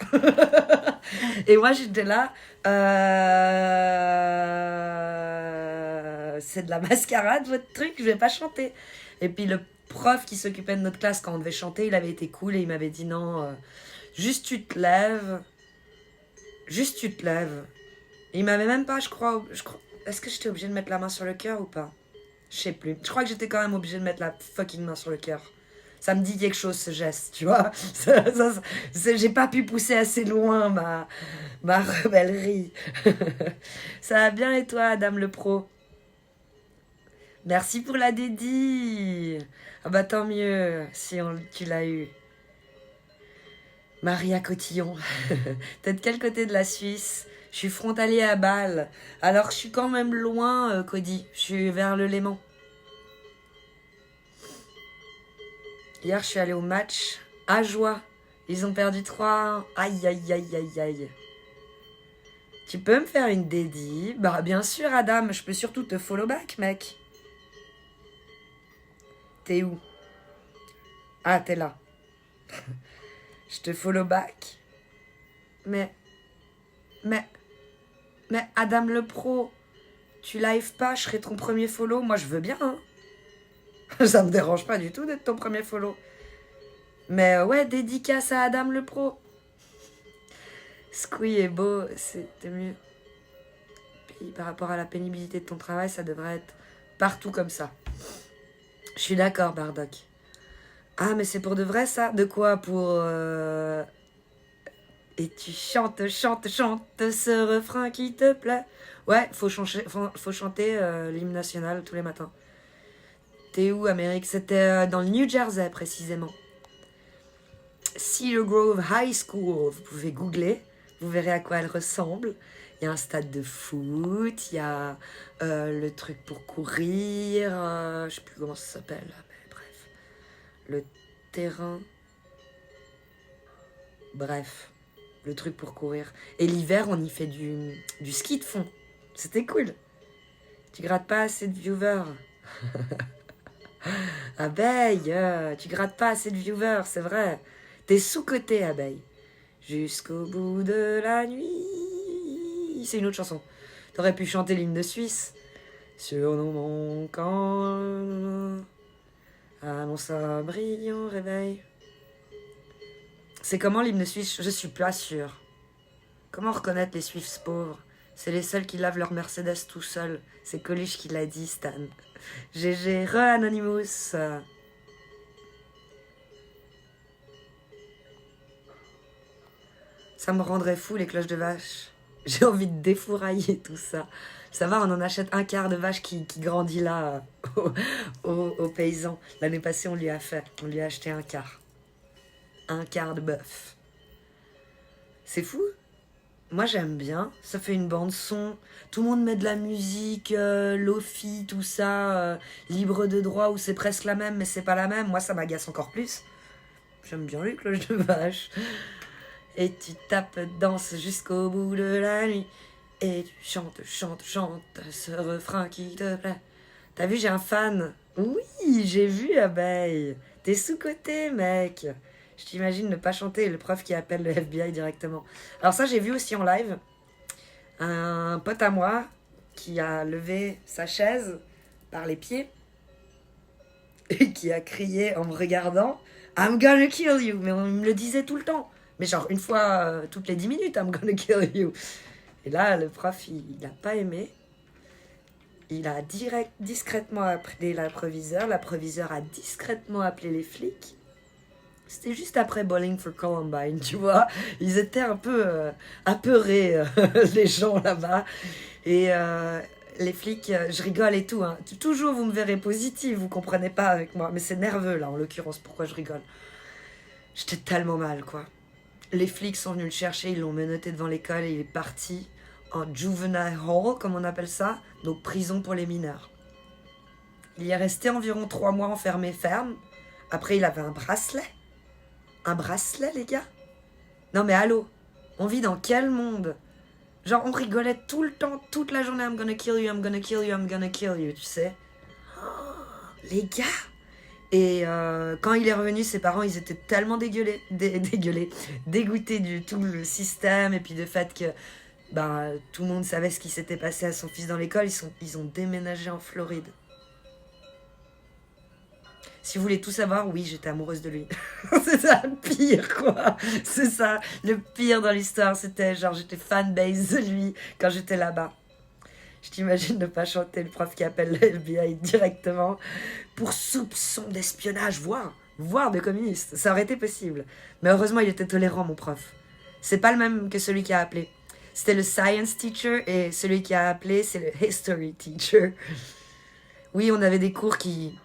Et moi, j'étais là. C'est de la mascarade, votre truc, je vais pas chanter. Et puis le prof qui s'occupait de notre classe quand on devait chanter, il avait été cool et il m'avait dit non, juste tu te lèves. Juste tu te lèves. Et il m'avait même pas, je crois. Est-ce que j'étais obligée de mettre la main sur le cœur ou pas? Je sais plus. Je crois que j'étais quand même obligée de mettre la fucking main sur le cœur. Ça me dit quelque chose, ce geste, tu vois. J'ai pas pu pousser assez loin ma rebellerie. Ça va bien et toi, Dame le Pro? Merci pour la dédie. Ah bah tant mieux si tu l'as eu. Maria Cotillon. T'es de quel côté de la Suisse? Je suis frontalier à Bâle. Alors je suis quand même loin, Cody. Je suis vers le Léman. Hier, je suis allée au match à Joie. Ils ont perdu 3-1. Aïe, aïe, aïe, aïe, aïe. Tu peux me faire une dédie? Bah, bien sûr, Adam. Je peux surtout te follow back, mec. T'es où? Ah, t'es là. Je te follow back. Mais Adam le pro, tu live pas, je serai ton premier follow. Moi, je veux bien, hein. Ça me dérange pas du tout d'être ton premier follow. Mais ouais, dédicace à Adam le pro. Squee est beau, c'était mieux. Puis par rapport à la pénibilité de ton travail, ça devrait être partout comme ça. Je suis d'accord, Bardock. Ah, mais c'est pour de vrai, ça? De quoi? Pour... Et tu chantes ce refrain qui te plaît. Ouais, faut chanter l'hymne national tous les matins. T'es où, Amérique? C'était dans le New Jersey, précisément. Cedar Grove High School. Vous pouvez googler. Vous verrez à quoi elle ressemble. Il y a un stade de foot. Il y a le truc pour courir. Je sais plus comment ça s'appelle. Mais bref. Le terrain. Bref. Le truc pour courir. Et l'hiver, on y fait du ski de fond. C'était cool. Tu grattes pas assez de viewers. Abeille, tu grattes pas assez de viewers, c'est vrai. T'es sous-cotée, Abeille. Jusqu'au bout de la nuit. C'est une autre chanson. T'aurais pu chanter l'hymne de Suisse. Sur mon camp, annonce un brillant réveil. C'est comment l'hymne suisse? Je suis pas sûre. Comment reconnaître les Suisses pauvres? C'est les seuls qui lavent leur Mercedes tout seuls. C'est Coluche qui l'a dit, Stan. GG, Anonymous. Ça me rendrait fou, les cloches de vache. J'ai envie de défourailler tout ça. Ça va, on en achète un quart de vache qui grandit là, aux paysans. L'année passée, on lui a acheté un quart. Un quart de bœuf. C'est fou. Moi, j'aime bien. Ça fait une bande son. Tout le monde met de la musique, lofi, tout ça, libre de droit, ou c'est presque la même, mais c'est pas la même. Moi, ça m'agace encore plus. J'aime bien les cloches de vache. Et tu tapes, danses jusqu'au bout de la nuit. Et tu chantes ce refrain qui te plaît. T'as vu, j'ai un fan. Oui, j'ai vu, Abeille. T'es sous-coté, mec. Je t'imagine ne pas chanter, le prof qui appelle le FBI directement. Alors ça, j'ai vu aussi en live un pote à moi qui a levé sa chaise par les pieds et qui a crié en me regardant « I'm gonna kill you !» Mais on me le disait tout le temps. Mais genre une fois toutes les 10 minutes, « I'm gonna kill you !» Et là, le prof, il n'a pas aimé. Il a discrètement appelé l'approviseur. L'approviseur a discrètement appelé les flics. C'était juste après Bowling for Columbine, tu vois. Ils étaient un peu apeurés, les gens là-bas. Et les flics, je rigole et tout. Hein. Toujours, vous me verrez positive, vous comprenez pas avec moi. Mais c'est nerveux, là, en l'occurrence, pourquoi je rigole. J'étais tellement mal, quoi. Les flics sont venus le chercher, ils l'ont menotté devant l'école et il est parti en juvenile hall, comme on appelle ça. Donc, prison pour les mineurs. Il y est resté environ 3 mois enfermé ferme. Après, il avait un bracelet. Un bracelet, les gars? Non mais allô, on vit dans quel monde? Genre on rigolait tout le temps, toute la journée, I'm gonna kill you, I'm gonna kill you, I'm gonna kill you, tu sais. Oh, les gars. Et quand il est revenu, ses parents, ils étaient tellement dégoûtés du tout le système et puis du fait que tout le monde savait ce qui s'était passé à son fils dans l'école. Ils ont déménagé en Floride. Si vous voulez tout savoir, oui, j'étais amoureuse de lui. C'est ça le pire, quoi. C'est ça, le pire dans l'histoire. C'était genre, j'étais fanbase de lui quand j'étais là-bas. Je t'imagine ne pas chanter le prof qui appelle le FBI directement pour soupçon d'espionnage, voire de communiste. Ça aurait été possible. Mais heureusement, il était tolérant, mon prof. C'est pas le même que celui qui a appelé. C'était le science teacher et celui qui a appelé, c'est le history teacher. Oui, on avait des cours qui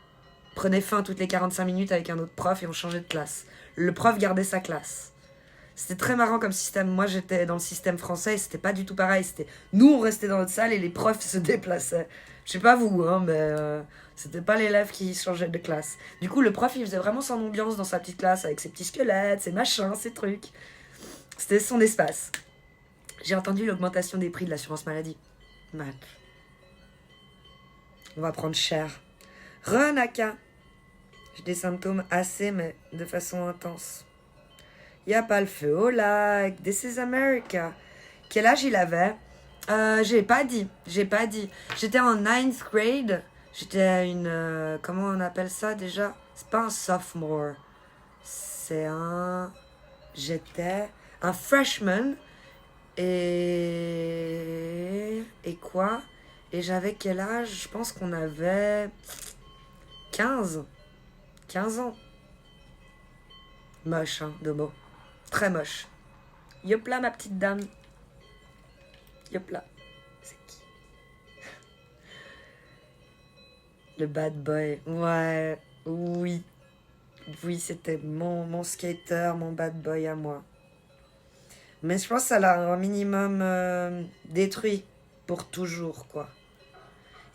prenait fin toutes les 45 minutes avec un autre prof et on changeait de classe. Le prof gardait sa classe. C'était très marrant comme système. Moi, j'étais dans le système français et c'était pas du tout pareil. Nous, on restait dans notre salle et les profs se déplaçaient. Je sais pas vous, hein, mais c'était pas l'élève qui changeait de classe. Du coup, le prof, il faisait vraiment son ambiance dans sa petite classe avec ses petits squelettes, ses machins, ses trucs. C'était son espace. J'ai entendu l'augmentation des prix de l'assurance maladie. On va prendre cher. Renaka. J'ai des symptômes assez, mais de façon intense. Y a pas le feu au lac. This is America. Quel âge il avait? J'ai pas dit. J'étais en ninth grade. J'étais une... comment on appelle ça déjà? C'est pas un sophomore. C'est un... J'étais un freshman. Et quoi? Et j'avais quel âge? Je pense qu'on avait 15 ans. Moche, hein, de mots. Très moche. Yop là, ma petite dame. Yop là. C'est qui? Le bad boy. Ouais, oui. Oui, c'était mon skater, mon bad boy à moi. Mais je pense que ça l'a un minimum détruit pour toujours, quoi.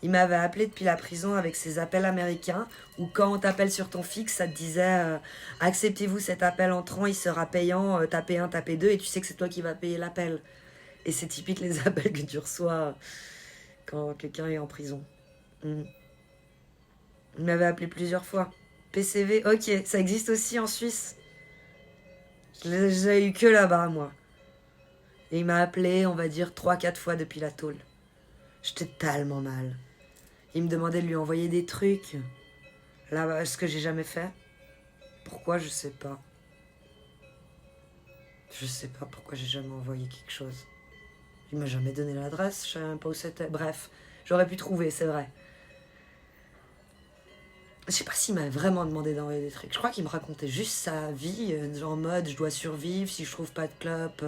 Il m'avait appelé depuis la prison avec ses appels américains où quand on t'appelle sur ton fixe, ça te disait acceptez-vous cet appel entrant, il sera payant, tapez 1, tapez 2 et tu sais que c'est toi qui vas payer l'appel. Et c'est typique les appels que tu reçois quand quelqu'un est en prison. Il m'avait appelé plusieurs fois. PCV, ok, ça existe aussi en Suisse. Je l'ai eu que là-bas, moi. Et il m'a appelé, on va dire, 3-4 fois depuis la tôle. J'étais tellement mal. Il me demandait de lui envoyer des trucs. Là, ce que j'ai jamais fait. Pourquoi, je sais pas. Je sais pas pourquoi j'ai jamais envoyé quelque chose. Il m'a jamais donné l'adresse, je savais même pas où c'était. Bref, j'aurais pu trouver, c'est vrai. Je sais pas s'il m'avait vraiment demandé d'envoyer des trucs. Je crois qu'il me racontait juste sa vie, en mode je dois survivre, si je trouve pas de clope,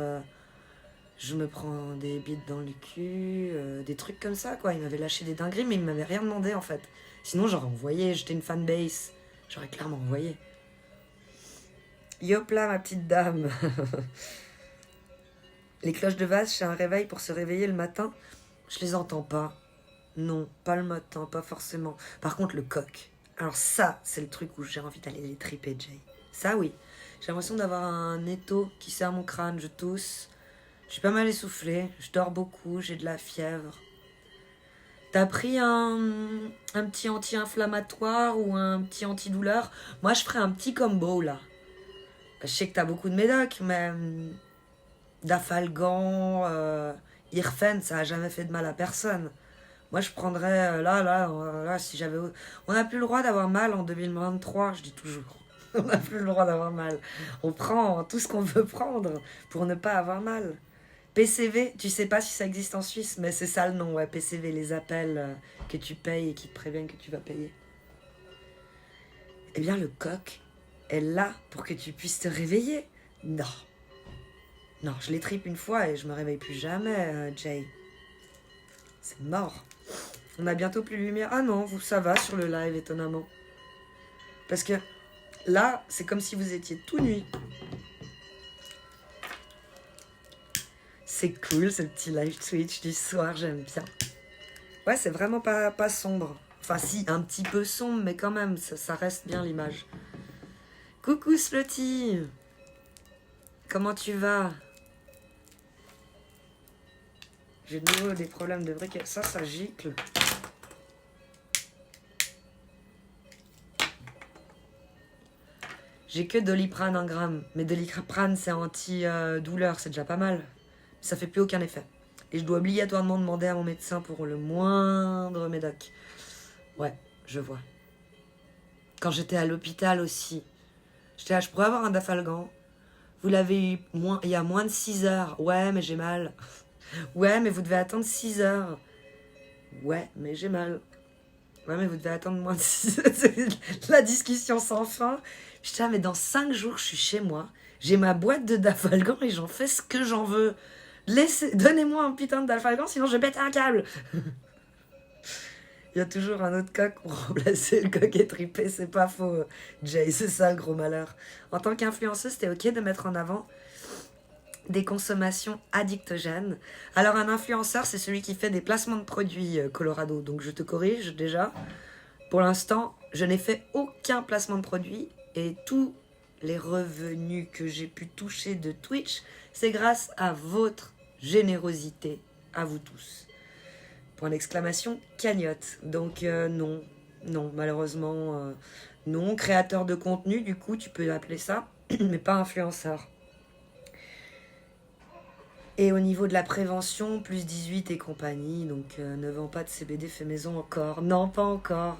je me prends des bites dans le cul, des trucs comme ça, quoi. Il m'avait lâché des dingueries, mais il m'avait rien demandé, en fait. Sinon, j'aurais envoyé, j'étais une fanbase. J'aurais clairement envoyé. Yop là, ma petite dame. Les cloches de vase, c'est un réveil pour se réveiller le matin. Je les entends pas. Non, pas le matin, pas forcément. Par contre, le coq. Alors ça, c'est le truc où j'ai envie d'aller les triper, Jay. Ça, oui. J'ai l'impression d'avoir un étau qui serre mon crâne, je tousse. Je suis pas mal essoufflée, je dors beaucoup, j'ai de la fièvre. T'as pris un petit anti-inflammatoire ou un petit antidouleur? Moi, je ferais un petit combo, là. Je sais que t'as beaucoup de médocs, mais... Dafalgan, Irfen, ça a jamais fait de mal à personne. Moi, je prendrais... Là, si j'avais... On n'a plus le droit d'avoir mal en 2023, je dis toujours. On n'a plus le droit d'avoir mal. On prend tout ce qu'on veut prendre pour ne pas avoir mal. PCV, tu sais pas si ça existe en Suisse, mais c'est ça le nom, ouais, PCV, les appels que tu payes et qui te préviennent que tu vas payer. Eh bien, le coq est là pour que tu puisses te réveiller. Non. Non, je les tripe une fois et je me réveille plus jamais, Jay. C'est mort. On a bientôt plus de lumière. Ah non, vous, ça va sur le live, étonnamment. Parce que là, c'est comme si vous étiez tout nuit. C'est cool, ce petit live Twitch du soir, j'aime bien. Ouais, c'est vraiment pas sombre. Enfin, si, un petit peu sombre, mais quand même, ça reste bien l'image. Coucou Slutty. Comment tu vas? J'ai de nouveau des problèmes de briquet. Ça gicle. J'ai que Doliprane 1 gramme. Mais Doliprane, c'est anti-douleur, c'est déjà pas mal. Ça fait plus aucun effet. Et je dois obligatoirement demander à mon médecin pour le moindre médoc. Ouais, je vois. Quand j'étais à l'hôpital aussi, j'étais là, je pourrais avoir un Dafalgan. Vous l'avez eu il y a moins de 6 heures. Ouais, mais j'ai mal. Ouais, mais vous devez attendre 6 heures. Ouais, mais j'ai mal. Ouais, mais vous devez attendre moins de 6 heures. C'est la discussion sans fin. Putain, mais dans 5 jours, je suis chez moi. J'ai ma boîte de Dafalgan et j'en fais ce que j'en veux. Donnez-moi un putain de Dafalgan, sinon je pète un câble. Il y a toujours un autre coq pour remplacer le coq étripé, c'est pas faux, Jay, c'est ça le gros malheur. En tant qu'influenceuse, c'était ok de mettre en avant des consommations addictogènes. Alors un influenceur, c'est celui qui fait des placements de produits, Colorado. Donc je te corrige déjà. Pour l'instant, je n'ai fait aucun placement de produit et tous les revenus que j'ai pu toucher de Twitch, c'est grâce à votre générosité, à vous tous. Point d'exclamation, cagnotte. Donc non, Non, malheureusement, non. Créateur de contenu, du coup, tu peux appeler ça, mais pas influenceur. Et au niveau de la prévention, plus 18 et compagnie, donc ne vends pas de CBD fait maison encore. Non, pas encore.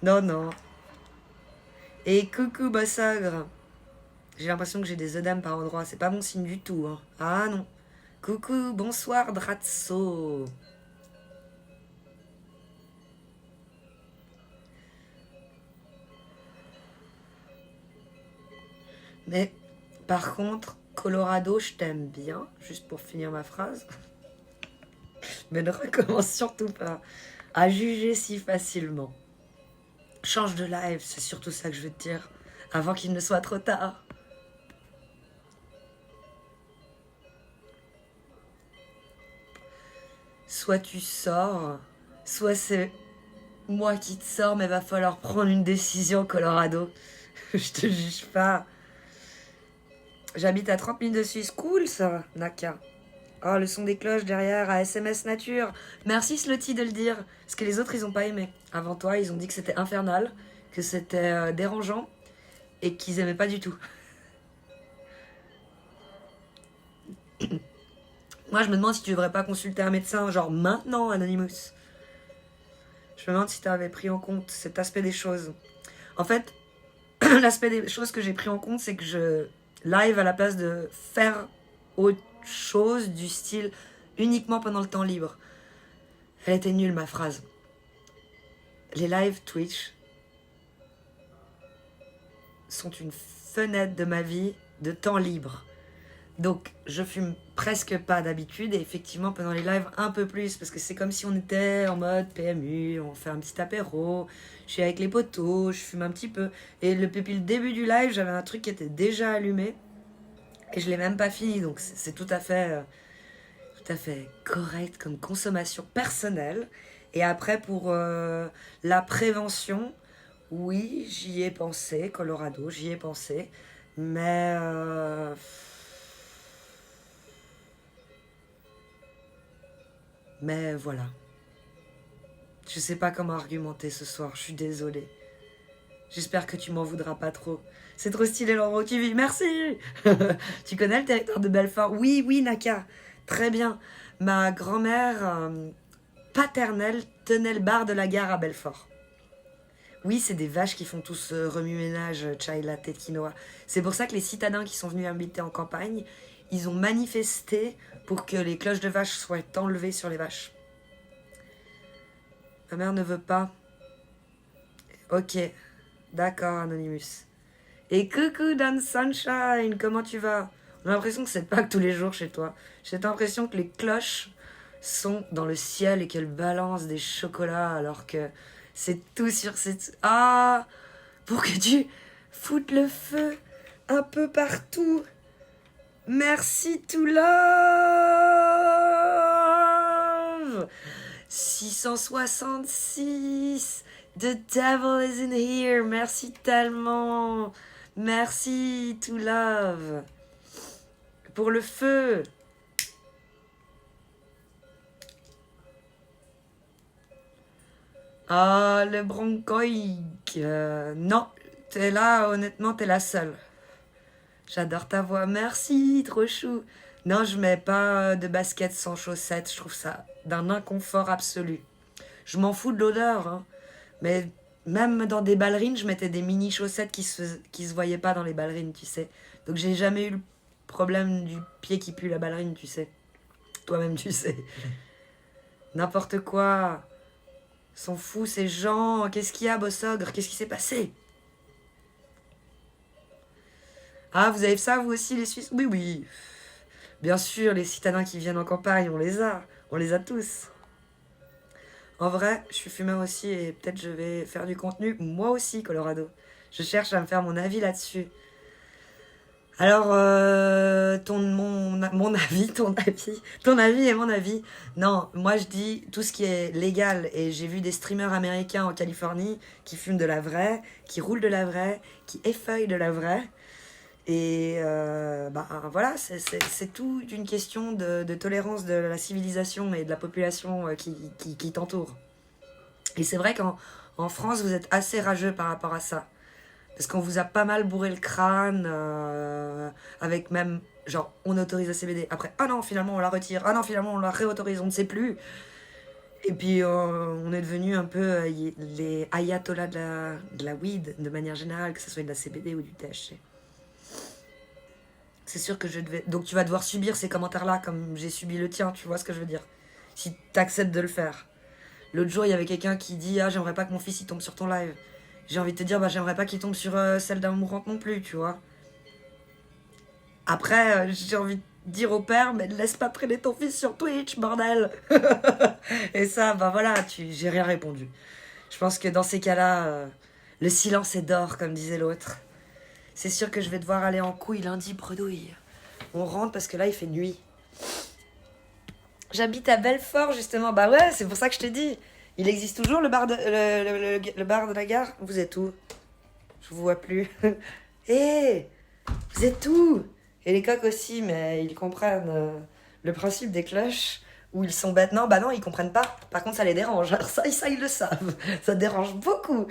Non, non. Et coucou, Bossogre. J'ai l'impression que j'ai des œdèmes par endroits. C'est pas bon signe du tout. Hein. Ah non. Coucou, bonsoir, Dratso. Mais par contre, Colorado, je t'aime bien. Juste pour finir ma phrase. Mais ne recommence surtout pas à juger si facilement. Change de live, c'est surtout ça que je veux te dire. Avant qu'il ne soit trop tard. Soit tu sors, soit c'est moi qui te sors, mais va falloir prendre une décision, Colorado. Je te juge pas. J'habite à 30 minutes de Suisse. Cool ça, Naka. Oh, le son des cloches derrière à SMS Nature. Merci Slotty de le dire. Parce que les autres, ils ont pas aimé. Avant toi, ils ont dit que c'était infernal, que c'était dérangeant et qu'ils aimaient pas du tout. Moi, je me demande si tu devrais pas consulter un médecin, genre maintenant, Anonymous. Je me demande si tu avais pris en compte cet aspect des choses. En fait, l'aspect des choses que j'ai pris en compte, c'est que je live à la place de faire autre chose du style uniquement pendant le temps libre. Elle était nulle, ma phrase. Les lives Twitch sont une fenêtre de ma vie de temps libre. Donc, je fume presque pas d'habitude et effectivement, pendant les lives, un peu plus parce que c'est comme si on était en mode PMU, on fait un petit apéro, je suis avec les potos, je fume un petit peu. Et depuis le début du live, j'avais un truc qui était déjà allumé et je l'ai même pas fini. Donc, c'est tout à fait correct comme consommation personnelle. Et après, pour la prévention, oui, j'y ai pensé, Colorado, j'y ai pensé. Mais voilà. Je sais pas comment argumenter ce soir, je suis désolée. J'espère que tu m'en voudras pas trop. C'est trop stylé l'endroit où tu vis, merci. Tu connais le territoire de Belfort? Oui, oui, Naka. Très bien. Ma grand-mère paternelle tenait le bar de la gare à Belfort. Oui, c'est des vaches qui font tout ce remue-ménage, chai latte, quinoa. C'est pour ça que les citadins qui sont venus habiter en campagne, ils ont manifesté pour que les cloches de vaches soient enlevées sur les vaches. Ma mère ne veut pas. Ok, d'accord, Anonymous. Et coucou, Dan Sunshine, comment tu vas? On a l'impression que c'est pas que tous les jours chez toi. J'ai l'impression que les cloches sont dans le ciel et qu'elles balancent des chocolats alors que c'est tout sur cette... Ah, pour que tu foutes le feu un peu partout. Merci to love. 666. The devil is in here. Merci tellement. Merci to love. Pour le feu. Ah, le bronchoïque. Non, t'es là, honnêtement, t'es la seule. J'adore ta voix. Merci, trop chou. Non, je mets pas de basket sans chaussettes. Je trouve ça d'un inconfort absolu. Je m'en fous de l'odeur, hein. Mais même dans des ballerines, je mettais des mini chaussettes qui se voyaient pas dans les ballerines, tu sais. Donc j'ai jamais eu le problème du pied qui pue la ballerine, tu sais. Toi-même, tu sais. N'importe quoi. Sont fous ces gens. Qu'est-ce qu'il y a, Bossogre? Qu'est-ce qui s'est passé? Ah, vous avez ça, vous aussi, les Suisses? Oui, oui. Bien sûr, les citadins qui viennent en campagne, on les a. On les a tous. En vrai, je suis fumeur aussi et peut-être je vais faire du contenu, moi aussi, Colorado. Je cherche à me faire mon avis là-dessus. Alors, mon avis, ton avis et mon avis. Non, moi je dis tout ce qui est légal. Et j'ai vu des streamers américains en Californie qui fument de la vraie, qui roulent de la vraie, qui effeuillent de la vraie. Et voilà, c'est tout une question de tolérance de la civilisation et de la population qui t'entoure. Et c'est vrai qu'en En France, vous êtes assez rageux par rapport à ça. Parce qu'on vous a pas mal bourré le crâne, avec même, genre, on autorise la CBD. Après, ah non, finalement, on la retire. Ah non, finalement, on la réautorise, on ne sait plus. Et puis, on est devenu un peu les ayatollahs de la weed, de manière générale, que ce soit de la CBD ou du THC. C'est sûr que je devais... Donc, tu vas devoir subir ces commentaires-là, comme j'ai subi le tien, tu vois ce que je veux dire. Si t'acceptes de le faire. L'autre jour, il y avait quelqu'un qui dit « Ah, j'aimerais pas que mon fils il tombe sur ton live. » J'ai envie de te dire, bah j'aimerais pas qu'il tombe sur celle d'un mourante non plus, tu vois. Après, j'ai envie de dire au père, mais ne laisse pas traîner ton fils sur Twitch, bordel. Et ça, bah voilà, j'ai rien répondu. Je pense que dans ces cas-là, le silence est d'or, comme disait l'autre. C'est sûr que je vais devoir aller en couille lundi, bredouille. On rentre parce que là, il fait nuit. J'habite à Belfort, justement. Bah ouais, c'est pour ça que je t'ai dit. Il existe toujours le bar de, le bar de la gare. Vous êtes où? Je vous vois plus. Hé, vous êtes où? Et les coqs aussi, mais ils comprennent le principe des cloches. Où ils sont bêtes. Non, bah non, ils comprennent pas. Par contre, ça les dérange. Alors ça, ils le savent. Ça dérange beaucoup.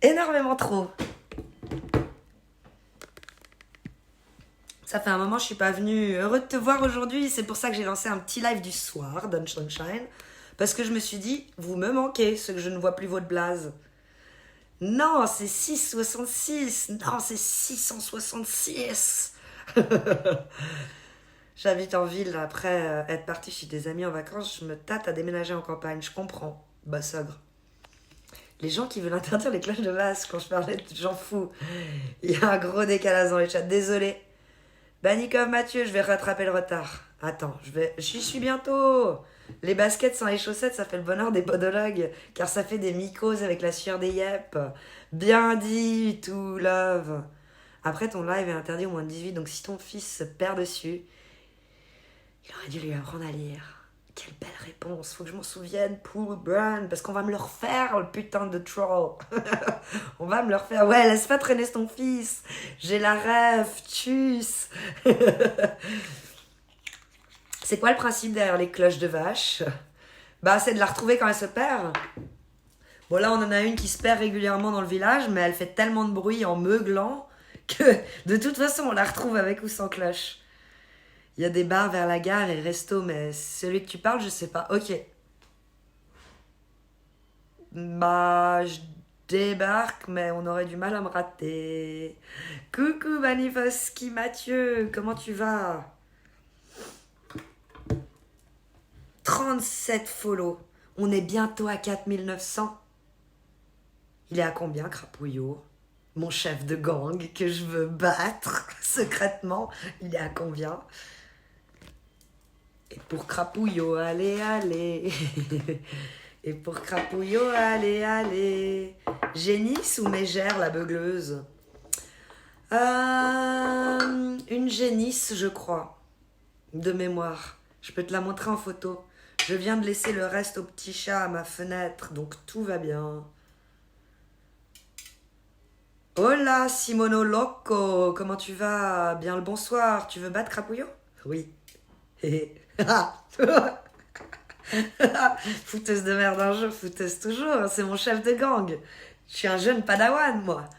Énormément trop. Ça fait un moment que je suis pas venue. Heureux de te voir aujourd'hui. C'est pour ça que j'ai lancé un petit live du soir, Don Sunshine. Parce que je me suis dit, vous me manquez, ceux que je ne vois plus votre blaze. Non, c'est 666. Non, c'est 666. J'habite en ville. Après être partie chez des amis en vacances, je me tâte à déménager en campagne. Je comprends. Bassogre. Les gens qui veulent interdire les cloches de vase quand je parlais de gens fous. Il y a un gros décalage dans les chats. Désolé. Banikov Mathieu, je vais rattraper le retard. Attends, j'y suis bientôt. Les baskets sans les chaussettes, ça fait le bonheur des podologues, car ça fait des mycoses avec la sueur des yep. Bien dit, tout love. Après, ton live est interdit au moins de 18, donc si ton fils se perd dessus, il aurait dû lui apprendre à lire. Quelle belle réponse, faut que je m'en souvienne, Pool Brand, parce qu'on va me le refaire, le putain de troll. On va me le refaire. Ouais, laisse pas traîner ton fils. J'ai la rêve, tchuss. C'est quoi le principe derrière les cloches de vache? Bah, c'est de la retrouver quand elle se perd. Bon, là, on en a une qui se perd régulièrement dans le village, mais elle fait tellement de bruit en meuglant que, de toute façon, on la retrouve avec ou sans cloche. Il y a des bars vers la gare et restos, mais celui que tu parles, je sais pas. Ok. Bah, je débarque, mais on aurait du mal à me rater. Coucou Manifoski Mathieu, comment tu vas? 37 follow. On est bientôt à 4900. Il est à combien, Crapouillot? Mon chef de gang que je veux battre secrètement, il est à combien? Et pour Crapouillot, allez, allez. Et pour Crapouillot, allez, allez. Génisse ou Mégère, la beugleuse? Une génisse, je crois. De mémoire. Je peux te la montrer en photo. Je viens de laisser le reste au petit chat à ma fenêtre, donc tout va bien. Hola, Simono Loco. Comment tu vas? Bien le bonsoir. Tu veux battre Crapouillot? Oui. Fouteuse de merde un jour, fouteuse toujours. C'est mon chef de gang. Je suis un jeune padawan, moi.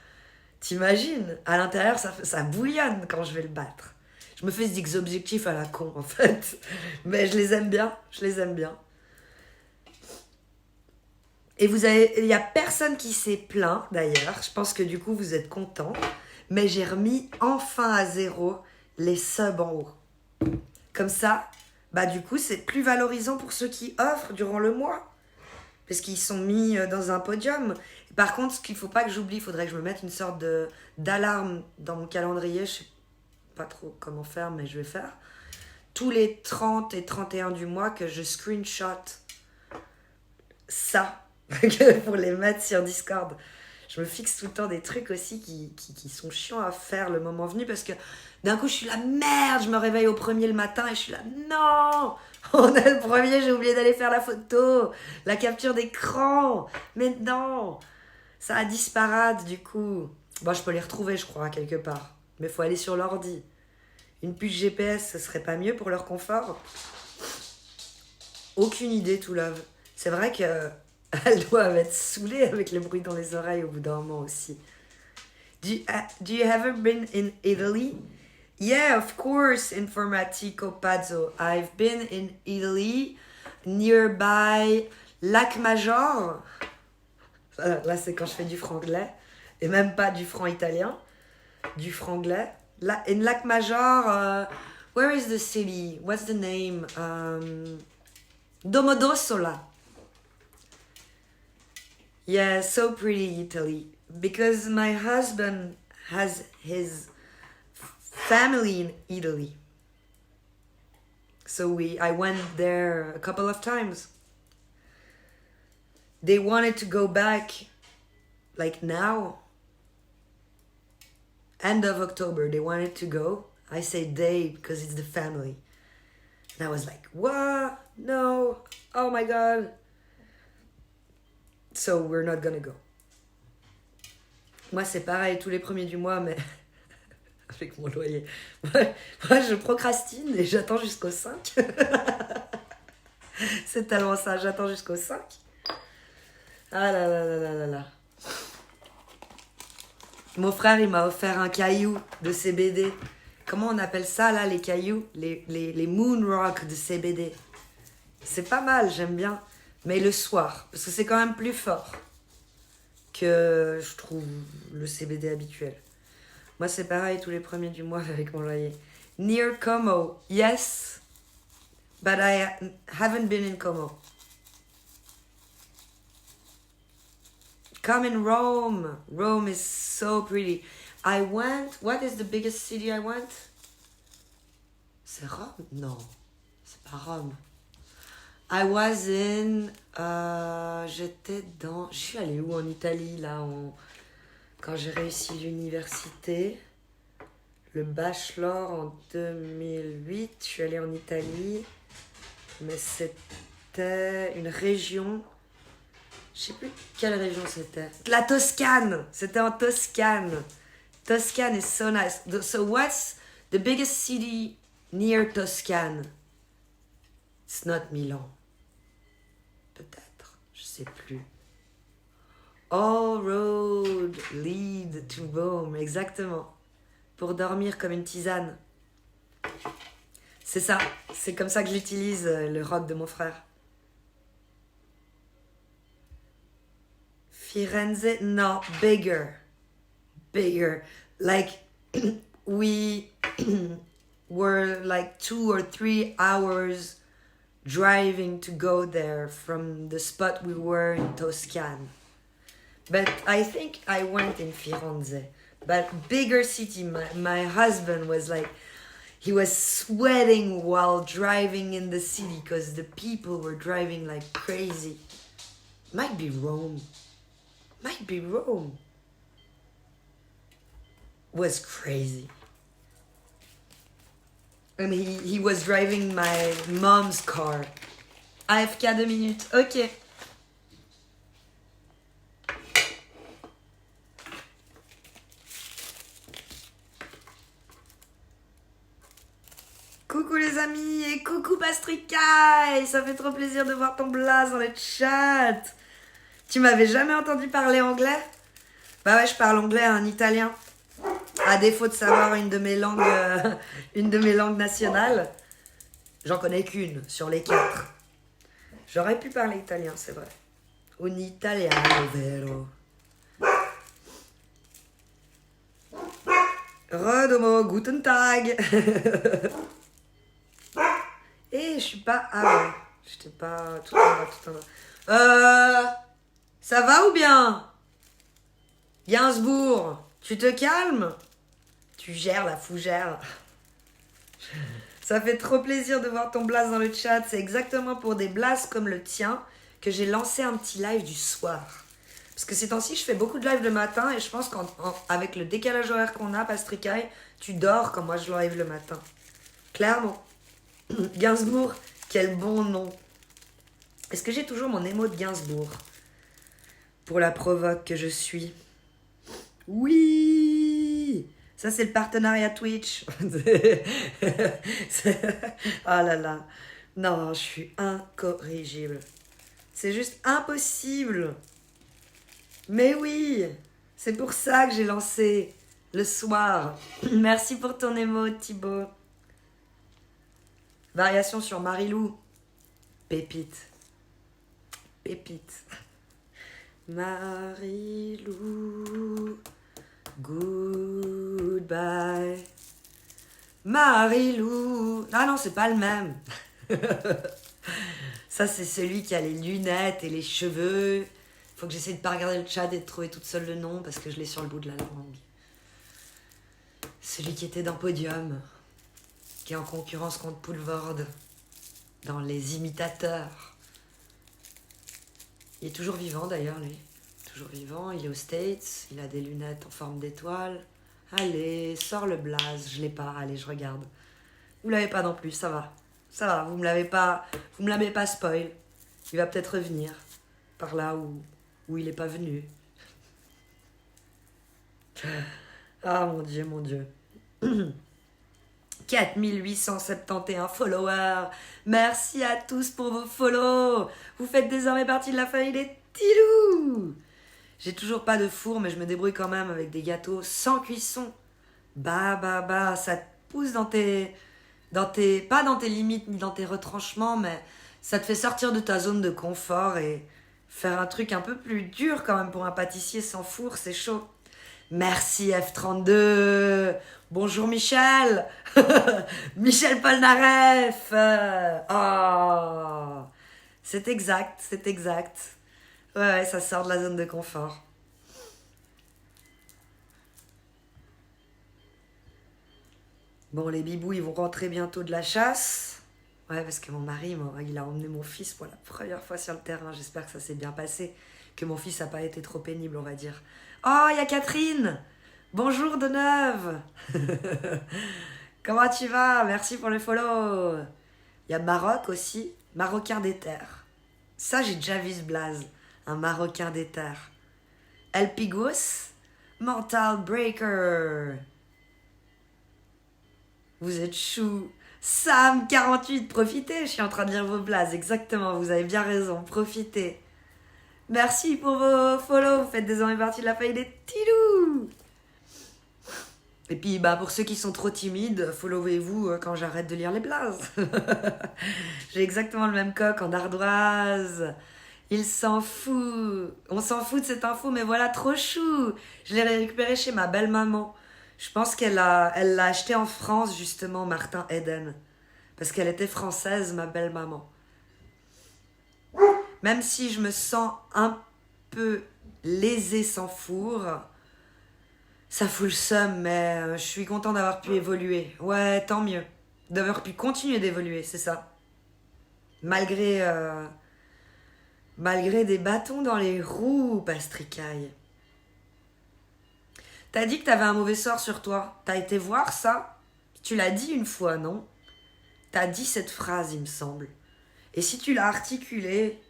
T'imagines? À l'intérieur, ça bouillonne quand je vais le battre. Je me fais des objectifs à la con, en fait. Mais je les aime bien. Je les aime bien. Et il y a personne qui s'est plaint, d'ailleurs. Je pense que du coup, vous êtes contents. Mais j'ai remis enfin à zéro les subs en haut. Comme ça, bah du coup, c'est plus valorisant pour ceux qui offrent durant le mois. Parce qu'ils sont mis dans un podium. Par contre, ce qu'il ne faut pas que j'oublie, il faudrait que je me mette une sorte d'alarme dans mon calendrier. Je ne sais pas trop comment faire, mais je vais faire. Tous les 30 et 31 du mois, que je screenshot ça pour les mettre sur Discord. Je me fixe tout le temps des trucs aussi qui sont chiants à faire le moment venu, parce que d'un coup, je suis là, merde, je me réveille au premier le matin et je suis là, non, on est le premier, j'ai oublié d'aller faire la photo, la capture d'écran, mais non, ça a disparate du coup. Bon, je peux les retrouver, je crois, quelque part, mais il faut aller sur l'ordi. Une puce GPS, ce serait pas mieux pour leur confort? Aucune idée, tout love. C'est vrai que Elles doivent être saoulées avec le bruit dans les oreilles au bout d'un moment aussi. Do you ever been in Italy? Yeah, of course, Informatico Pazzo. I've been in Italy, nearby Lac Major. Là, c'est quand je fais du franglais. Et même pas du franc italien. Du franglais. In Lac Major, where is the city? What's the name? Domodossola. Yeah, so pretty Italy. Because my husband has his family in Italy. So I went there a couple of times. They wanted to go back like now. End of October, they wanted to go. I say they because it's the family. And I was like, what? No. Oh my God. So we're not gonna go. Moi, c'est pareil, tous les premiers du mois, mais avec mon loyer. Moi, je procrastine et j'attends jusqu'au 5. C'est tellement ça, j'attends jusqu'au 5. Ah là là là là là là. Mon frère, il m'a offert un caillou de CBD. Comment on appelle ça, là, les cailloux? Les moon rock de CBD. C'est pas mal, j'aime bien. Mais le soir, parce que c'est quand même plus fort que, je trouve, le CBD habituel. Moi, c'est pareil tous les premiers du mois avec mon loyer. Near Como, yes, but I haven't been in Como. Come in Rome. Rome is so pretty. I went, what is the biggest city I went? C'est Rome? Non, c'est pas Rome. I was in, j'étais dans, je suis allée où en Italie là, quand j'ai réussi l'université, le bachelor en 2008, je suis allée en Italie, mais c'était une région, je sais plus quelle région c'était. La Toscane, c'était en Toscane. Toscane is so nice. So what's the biggest city near Toscane? It's not Milan. Peut-être, je sais plus. All road lead to Rome, exactement. Pour dormir comme une tisane. C'est ça, c'est comme ça que j'utilise le rock de mon frère. Firenze, no, bigger. Bigger. Like, we were like 2 or 3 hours driving to go there from the spot we were in Toscane. But I think I went in Firenze. But bigger city, my husband was like, he was sweating while driving in the city because the people were driving like crazy. Might be Rome. Might be Rome. Was crazy. And he was driving my mom's car. AFK 2 minutes. Ok. Coucou les amis et coucou Pastrikaï. Ça fait trop plaisir de voir ton blaze dans le chat. Tu m'avais jamais entendu parler anglais? Bah ouais, je parle anglais en italien. À défaut de savoir une de mes langues nationales, j'en connais qu'une sur les 4. J'aurais pu parler italien, c'est vrai. Un italiano vero. Redomo, guten Tag. Et je suis pas... Ah ouais, j'étais pas tout en bas. Ça va ou bien? Gainsbourg, tu te calmes? Tu gères la fougère. Ça fait trop plaisir de voir ton blaze dans le chat. C'est exactement pour des blazes comme le tien que j'ai lancé un petit live du soir. Parce que ces temps-ci, je fais beaucoup de live le matin et je pense qu'avec le décalage horaire qu'on a, Pastrikaï, tu dors quand moi je live le matin. Clairement. Gainsbourg, quel bon nom. Est-ce que j'ai toujours mon émo de Gainsbourg? Pour la provoque que je suis. Oui! Ça, c'est le partenariat Twitch. Ah là là. Non, je suis incorrigible. C'est juste impossible. Mais oui, c'est pour ça que j'ai lancé le soir. Merci pour ton émo, Thibaut. Variation sur Marilou. Pépite. Pépite. Marilou. Goodbye. Marilou. Ah non, c'est pas le même. Ça, c'est celui qui a les lunettes et les cheveux. Faut que j'essaie de pas regarder le chat et de trouver toute seule le nom parce que je l'ai sur le bout de la langue. Celui qui était dans Podium, qui est en concurrence contre Poulvord dans Les Imitateurs. Il est toujours vivant d'ailleurs, lui. Toujours vivant, il est aux States, il a des lunettes en forme d'étoile. Allez, sors le blaze, je l'ai pas, allez, je regarde. Vous l'avez pas non plus, ça va. Ça va, vous me l'avez pas spoil. Il va peut-être revenir par là où il est pas venu. Ah mon Dieu, mon Dieu. 4871 followers. Merci à tous pour vos follows. Vous faites désormais partie de la famille des Tilous. J'ai toujours pas de four, mais je me débrouille quand même avec des gâteaux sans cuisson. Bah, ça te pousse pas dans tes limites ni dans tes retranchements, mais ça te fait sortir de ta zone de confort et faire un truc un peu plus dur quand même pour un pâtissier sans four, c'est chaud. Merci F32. Bonjour Michel. Michel Polnareff. Oh. C'est exact. Ouais, ça sort de la zone de confort. Bon, les bibous, ils vont rentrer bientôt de la chasse. Ouais, parce que mon mari, il a emmené mon fils pour la première fois sur le terrain. J'espère que ça s'est bien passé. Que mon fils n'a pas été trop pénible, on va dire. Oh, il y a Catherine. Bonjour de Neuve. Comment tu vas? Merci pour le follow. Il y a Maroc aussi. Marocain des terres. Ça, j'ai déjà vu ce blaze. Un Marocain des terres. El Pigous. Mental Breaker. Vous êtes chou. Sam48, profitez. Je suis en train de lire vos blazes. Exactement, vous avez bien raison. Profitez. Merci pour vos follow. Vous faites désormais partie de la famille des Tilous. Et puis, pour ceux qui sont trop timides, followez-vous quand j'arrête de lire les blazes. J'ai exactement le même coq en ardoise. Il s'en fout. On s'en fout de cette info, mais voilà, trop chou. Je l'ai récupéré chez ma belle-maman. Je pense elle l'a acheté en France, justement, Martin Eden. Parce qu'elle était française, ma belle-maman. Même si je me sens un peu lésée sans four, ça fout le seum, mais je suis content d'avoir pu évoluer. Ouais, tant mieux. D'avoir pu continuer d'évoluer, c'est ça. Malgré des bâtons dans les roues, Pastricaille. T'as dit que t'avais un mauvais sort sur toi. T'as été voir ça? Tu l'as dit une fois, non? T'as dit cette phrase, il me semble. Et si tu l'as articulée,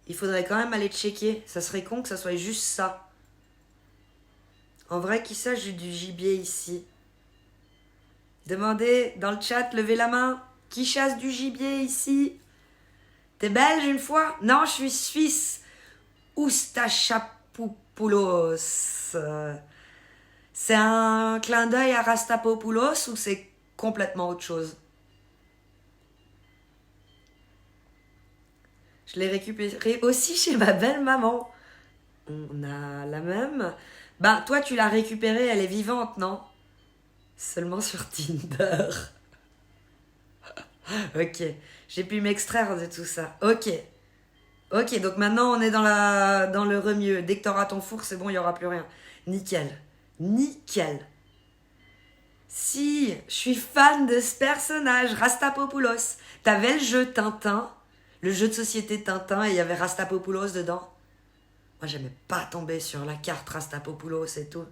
il faudrait quand même aller checker. Ça serait con que ça soit juste ça. En vrai, qui ça, j'ai du gibier ici? Demandez dans le chat, levez la main. Qui chasse du gibier ici? T'es belge une fois? Non, je suis suisse. Oustachapopoulos. C'est un clin d'œil à Rastapopoulos ou c'est complètement autre chose? Je l'ai récupéré aussi chez ma belle-maman. On a la même. Toi, tu l'as récupérée, elle est vivante, non? Seulement sur Tinder. Ok, j'ai pu m'extraire de tout ça. Ok, donc maintenant on est dans le remieux. Dès que t'auras ton four, c'est bon, il n'y aura plus rien. Nickel. Si, je suis fan de ce personnage, Rastapopoulos. T'avais le jeu Tintin, le jeu de société Tintin, et il y avait Rastapopoulos dedans. Moi, j'aimais pas tomber sur la carte Rastapopoulos et tout.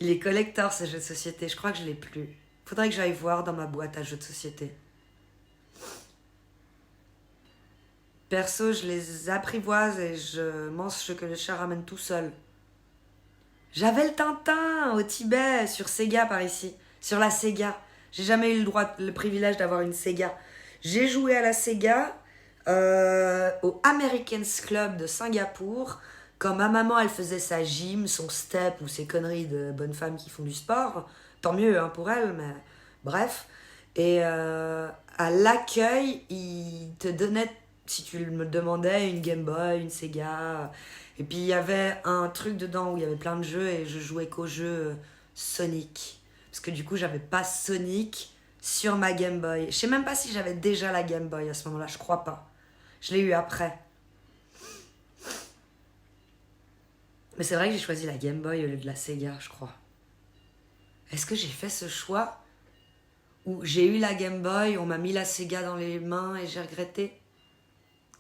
Il est collector, ce jeu de société. Je crois que je l'ai plus. Faudrait que j'aille voir dans ma boîte à jeux de société. Perso, je les apprivoise et je mange ce que le chat ramène tout seul. J'avais le Tintin au Tibet, sur Sega par ici. Sur la Sega. J'ai jamais eu le privilège d'avoir une Sega. J'ai joué à la Sega Au Americans Club de Singapour, quand ma maman elle faisait sa gym, son step ou ses conneries de bonnes femmes qui font du sport, tant mieux hein, pour elle, mais bref. Et à l'accueil, ils te donnaient, si tu me le demandais, une Game Boy, une Sega. Et puis il y avait un truc dedans où il y avait plein de jeux et je jouais qu'aux jeux Sonic. Parce que du coup, j'avais pas Sonic sur ma Game Boy. Je sais même pas si j'avais déjà la Game Boy à ce moment-là, je crois pas. Je l'ai eu après. Mais c'est vrai que j'ai choisi la Game Boy au lieu de la Sega, je crois. Est-ce que j'ai fait ce choix où j'ai eu la Game Boy, on m'a mis la Sega dans les mains et j'ai regretté?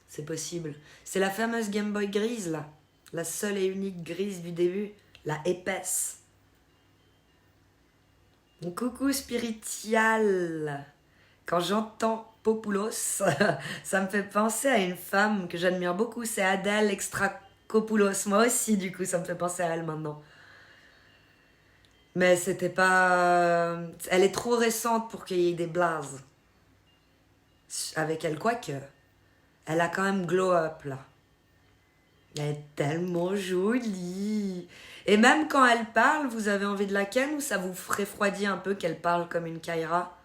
C'est possible. C'est la fameuse Game Boy grise, là. La seule et unique grise du début. La épaisse. Mon coucou spiritual. Quand j'entends Populos, ça me fait penser à une femme que j'admire beaucoup. C'est Adèle Extracopoulos. Moi aussi, du coup, ça me fait penser à elle maintenant. Mais c'était pas... Elle est trop récente pour qu'il y ait des blazes avec elle, quoique. Elle a quand même glow up, là. Elle est tellement jolie. Et même quand elle parle, vous avez envie de la ken ou ça vous refroidit un peu qu'elle parle comme une Kaira?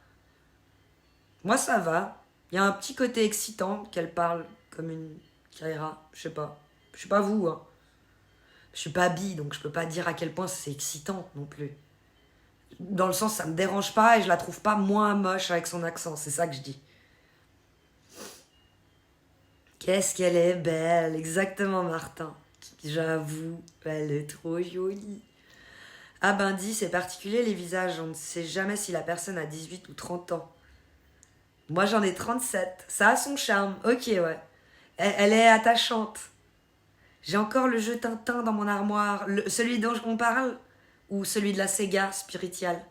Moi, ça va. Il y a un petit côté excitant qu'elle parle comme une Kaira. Je sais pas. Je sais pas vous, hein. Je suis pas bi, donc je peux pas dire à quel point c'est excitant non plus. Dans le sens, ça me dérange pas et je la trouve pas moins moche avec son accent. C'est ça que je dis. Qu'est-ce qu'elle est belle, exactement Martin. J'avoue, elle est trop jolie. Ah ben dit, c'est particulier les visages, on ne sait jamais si la personne a 18 ou 30 ans. Moi j'en ai 37, ça a son charme, ok ouais. Elle est attachante. J'ai encore le jeu Tintin dans mon armoire, celui dont on parle ou celui de la Sega spirituelle.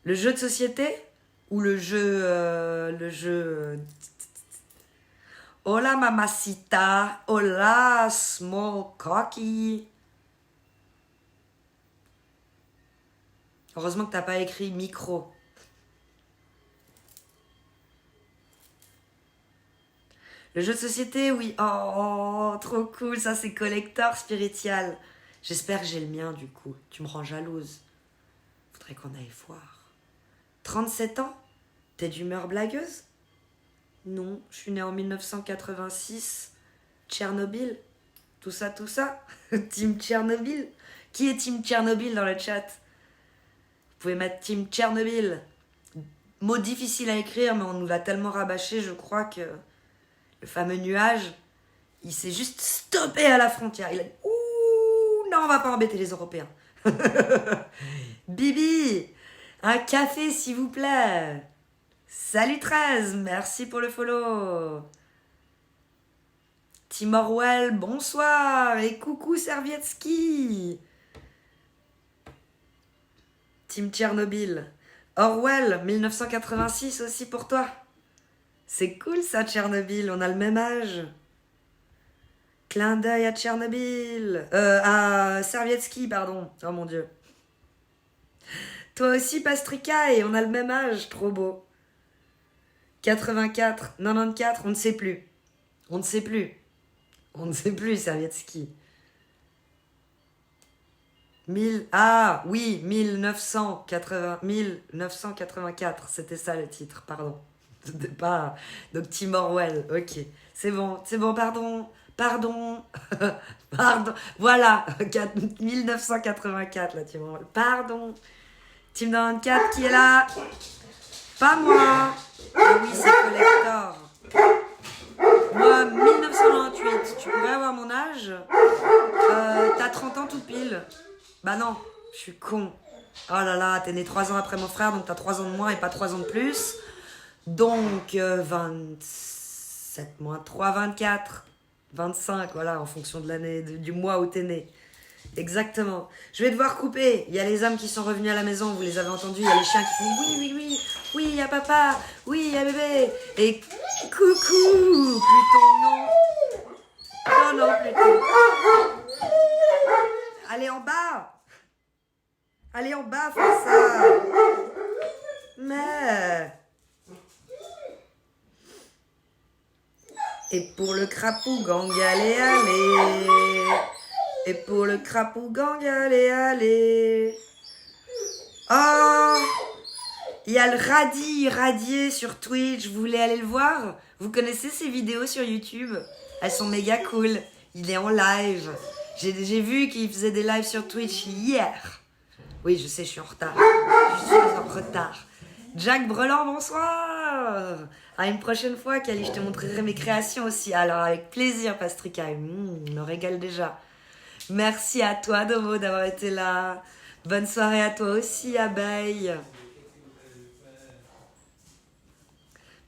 Le jeu de société ou le jeu... Hola mamacita, hola small cocky. Heureusement que t'as pas écrit micro. Le jeu de société, oui. Oh, trop cool, ça c'est collector spiritual. J'espère que j'ai le mien du coup. Tu me rends jalouse. Faudrait qu'on aille voir. 37 ans? T'es d'humeur blagueuse? Non, je suis née en 1986. Tchernobyl. Tout ça, tout ça. Team Tchernobyl. Qui est Team Tchernobyl dans le chat? Vous pouvez mettre Team Tchernobyl. Mot difficile à écrire, mais on nous l'a tellement rabâché, je crois que le fameux nuage, il s'est juste stoppé à la frontière. Il a dit « Ouh, non, on va pas embêter les Européens. » Bibi, un café s'il vous plaît. Salut 13, merci pour le follow. Tim Orwell, bonsoir. Et coucou Servietski. Team Tchernobyl. Orwell, 1986 aussi pour toi. C'est cool ça, Tchernobyl, on a le même âge. Clin d'œil à Tchernobyl. À Servietski, pardon. Oh mon dieu. Toi aussi, Pastrika, et on a le même âge, trop beau. 84, 94, on ne sait plus. On ne sait plus. On ne sait plus, Servietski. 1000, ah oui, 1984, c'était ça le titre, pardon. C'était pas. Donc Tim Orwell, ok. C'est bon, pardon, pardon, voilà, 1984 là, Tim Orwell, pardon. Team 94 qui est là? Pas moi. Ah oui, c'est collector. Moi, 1998, tu pourrais avoir mon âge. T'as 30 ans tout pile. Bah non, je suis con. Oh là là, t'es né 3 ans après mon frère, donc t'as 3 ans de moins et pas 3 ans de plus. Donc 27 moins 3, 24. 25, voilà, en fonction de l'année, du mois où t'es né. Exactement. Je vais devoir couper. Il y a les âmes qui sont revenus à la maison, vous les avez entendus. Il y a les chiens qui font oui, oui, oui. Oui, il y a papa. Oui, il y a bébé. Et coucou. Pluton, non. Non, Pluton. Allez en bas. Allez en bas, fais ça. Mais... Et pour le crapaud gang, allez, allez. Et pour le crapaud gang, allez, allez. Oh, il y a le Radier sur Twitch. Vous voulez aller le voir? Vous connaissez ses vidéos sur YouTube? Elles sont méga cool. Il est en live. J'ai vu qu'il faisait des lives sur Twitch hier. Oui, je sais, je suis en retard. Je suis en retard. Jack Brelan, bonsoir. À une prochaine fois, Kali, je te montrerai mes créations aussi. Alors, avec plaisir, Pastrika. Me régale déjà. Merci à toi, Domo, d'avoir été là. Bonne soirée à toi aussi, Abeille.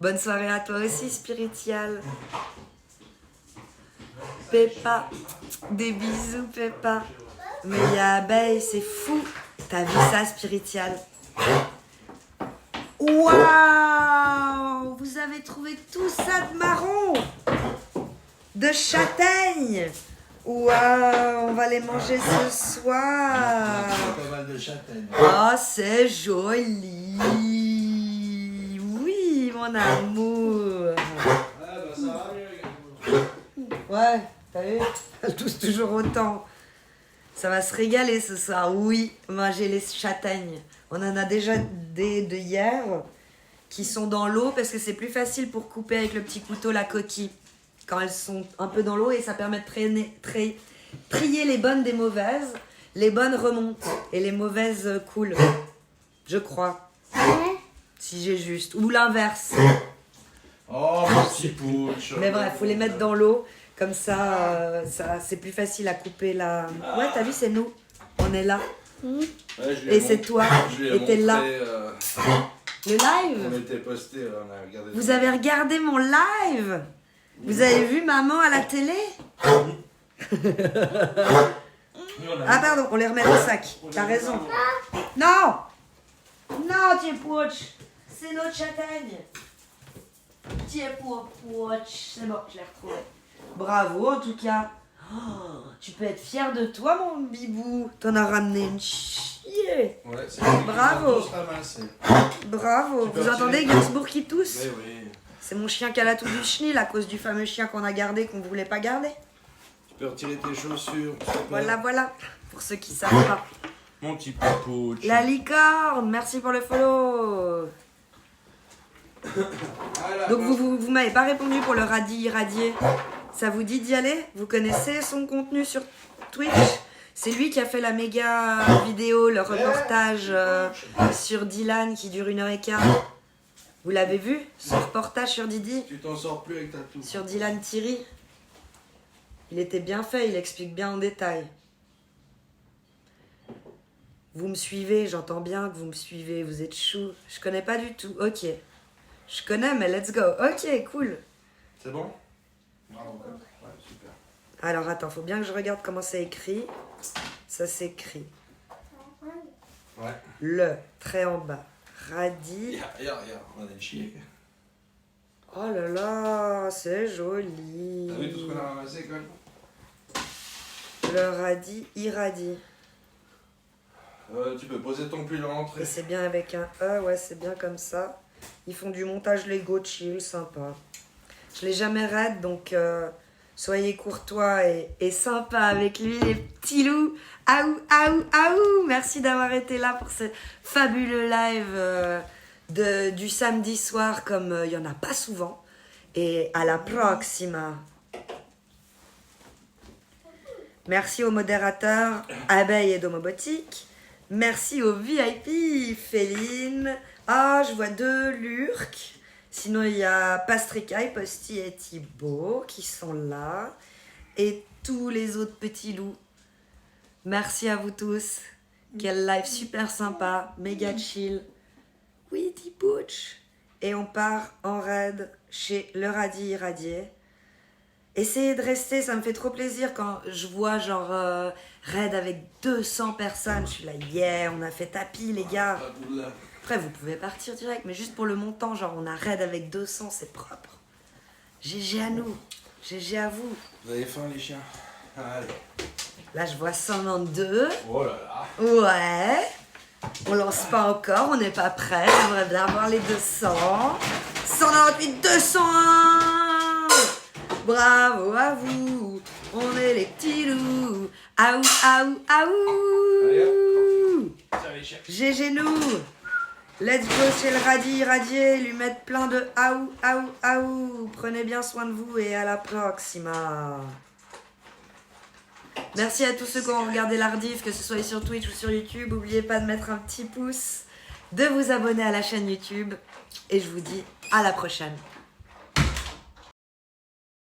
Bonne soirée à toi aussi, Spiritual. Peppa. Des bisous, Peppa. Mais il y a Abeille, c'est fou. T'as vu ça, Spiritual? Waouh! Vous avez trouvé tout ça de marron, de châtaigne. Waouh! On va les manger ce soir. Pas mal de châtaigne. Oh, c'est joli. Oui, mon amour. Ça va mieux. Ouais, t'as vu? Elles toussent toujours autant. Ça va se régaler ce soir. Oui, manger les châtaignes. On en a déjà des de hier qui sont dans l'eau parce que c'est plus facile pour couper avec le petit couteau la coquille quand elles sont un peu dans l'eau et ça permet de trier les bonnes des mauvaises. Les bonnes remontent et les mauvaises coulent. Je crois. Si j'ai juste. Ou l'inverse. Oh, mon petit pouch. Mais bref, faut les mettre dans l'eau. Comme ça, c'est plus facile à couper la... Ouais, t'as vu, c'est nous. On est là. Ouais, Et c'est toi. Et t'es là. Le live? On était posté, on a regardé. Vous avez regardé mon live? Vous avez vu maman à la télé? Ah pardon, on les remet dans le sac. T'as raison. Non! Non, tu es pouch. C'est notre châtaigne. Tu es pouch. C'est bon, je l'ai retrouvé. Bravo en tout cas. Oh, tu peux être fier de toi, mon bibou. T'en as ramené une chier. Ouais, c'est Bravo. Bravo. Tu peux Vous entendez retirer. Gainsbourg qui tousse? Oui, oui. C'est mon chien qui a la toux du chenil à cause du fameux chien qu'on a gardé, qu'on voulait pas garder. Tu peux retirer tes chaussures. Voilà, voilà. Pour ceux qui savent pas. Mon petit pouch. La licorne, merci pour le follow. Donc vous m'avez pas répondu pour le radis irradié. Ça vous dit d'y aller? Vous connaissez son contenu sur Twitch? C'est lui qui a fait la méga vidéo, le reportage sur Dylan qui dure 1h15. Vous l'avez vu? Ce reportage sur Didi? Tu t'en sors plus avec ta toux. Sur Dylan Thierry? Il était bien fait, il explique bien en détail. Vous me suivez, j'entends bien que vous me suivez, vous êtes chou. Je connais pas du tout, ok. Je connais, mais let's go. Ok, cool. C'est bon? Bravo. Ouais, super. Alors attends, faut bien que je regarde comment c'est écrit. Ça s'écrit. Ouais. Le, trait en bas. Radis. Regarde, on a des chiens. Oh là là, c'est joli. T'as vu tout ce qu'on a ramassé quand même? Le radis irradie. Tu peux poser ton pull à Et l'entrée. c'est bien avec un E, ouais, c'est bien comme ça. Ils font du montage Lego chill, sympa. Je l'ai jamais raid, donc soyez courtois et sympa avec lui, les petits loups. Aou, aou, aou. Merci d'avoir été là pour ce fabuleux live du samedi soir, comme il n'y en a pas souvent. Et à la proxima. Merci aux modérateurs Abeille et Domobotique. Merci aux VIP, Féline. Ah, je vois 2 Lurk. Sinon, il y a Pastrika, Posti et Thibaut qui sont là. Et tous les autres petits loups. Merci à vous tous. Quel live super sympa, méga chill. Oui, Tipouch. Et on part en raid chez le Radis Irradié. Essayez de rester, ça me fait trop plaisir quand je vois genre raid avec 200 personnes. Je suis là, yeah, on a fait tapis les gars. Après, vous pouvez partir direct, mais juste pour le montant, genre on a raid avec 200, c'est propre. GG à nous, GG à vous. Vous avez faim les chiens? Allez. Là, je vois 122. Oh là là. Ouais. On lance pas encore, on n'est pas prêt. J'aimerais bien avoir les 200. 198, 201. Bravo à vous, on est les petits loups. Aou, aou, Allez, aou. Tiens les chiens. GG nous. Let's go chez le radis, radier, lui mettre plein de aou, aou, aou. Prenez bien soin de vous et à la proxima. Merci à tous ceux qui ont regardé l'Ardif, que ce soit sur Twitch ou sur YouTube. N'oubliez pas de mettre un petit pouce, de vous abonner à la chaîne YouTube. Et je vous dis à la prochaine.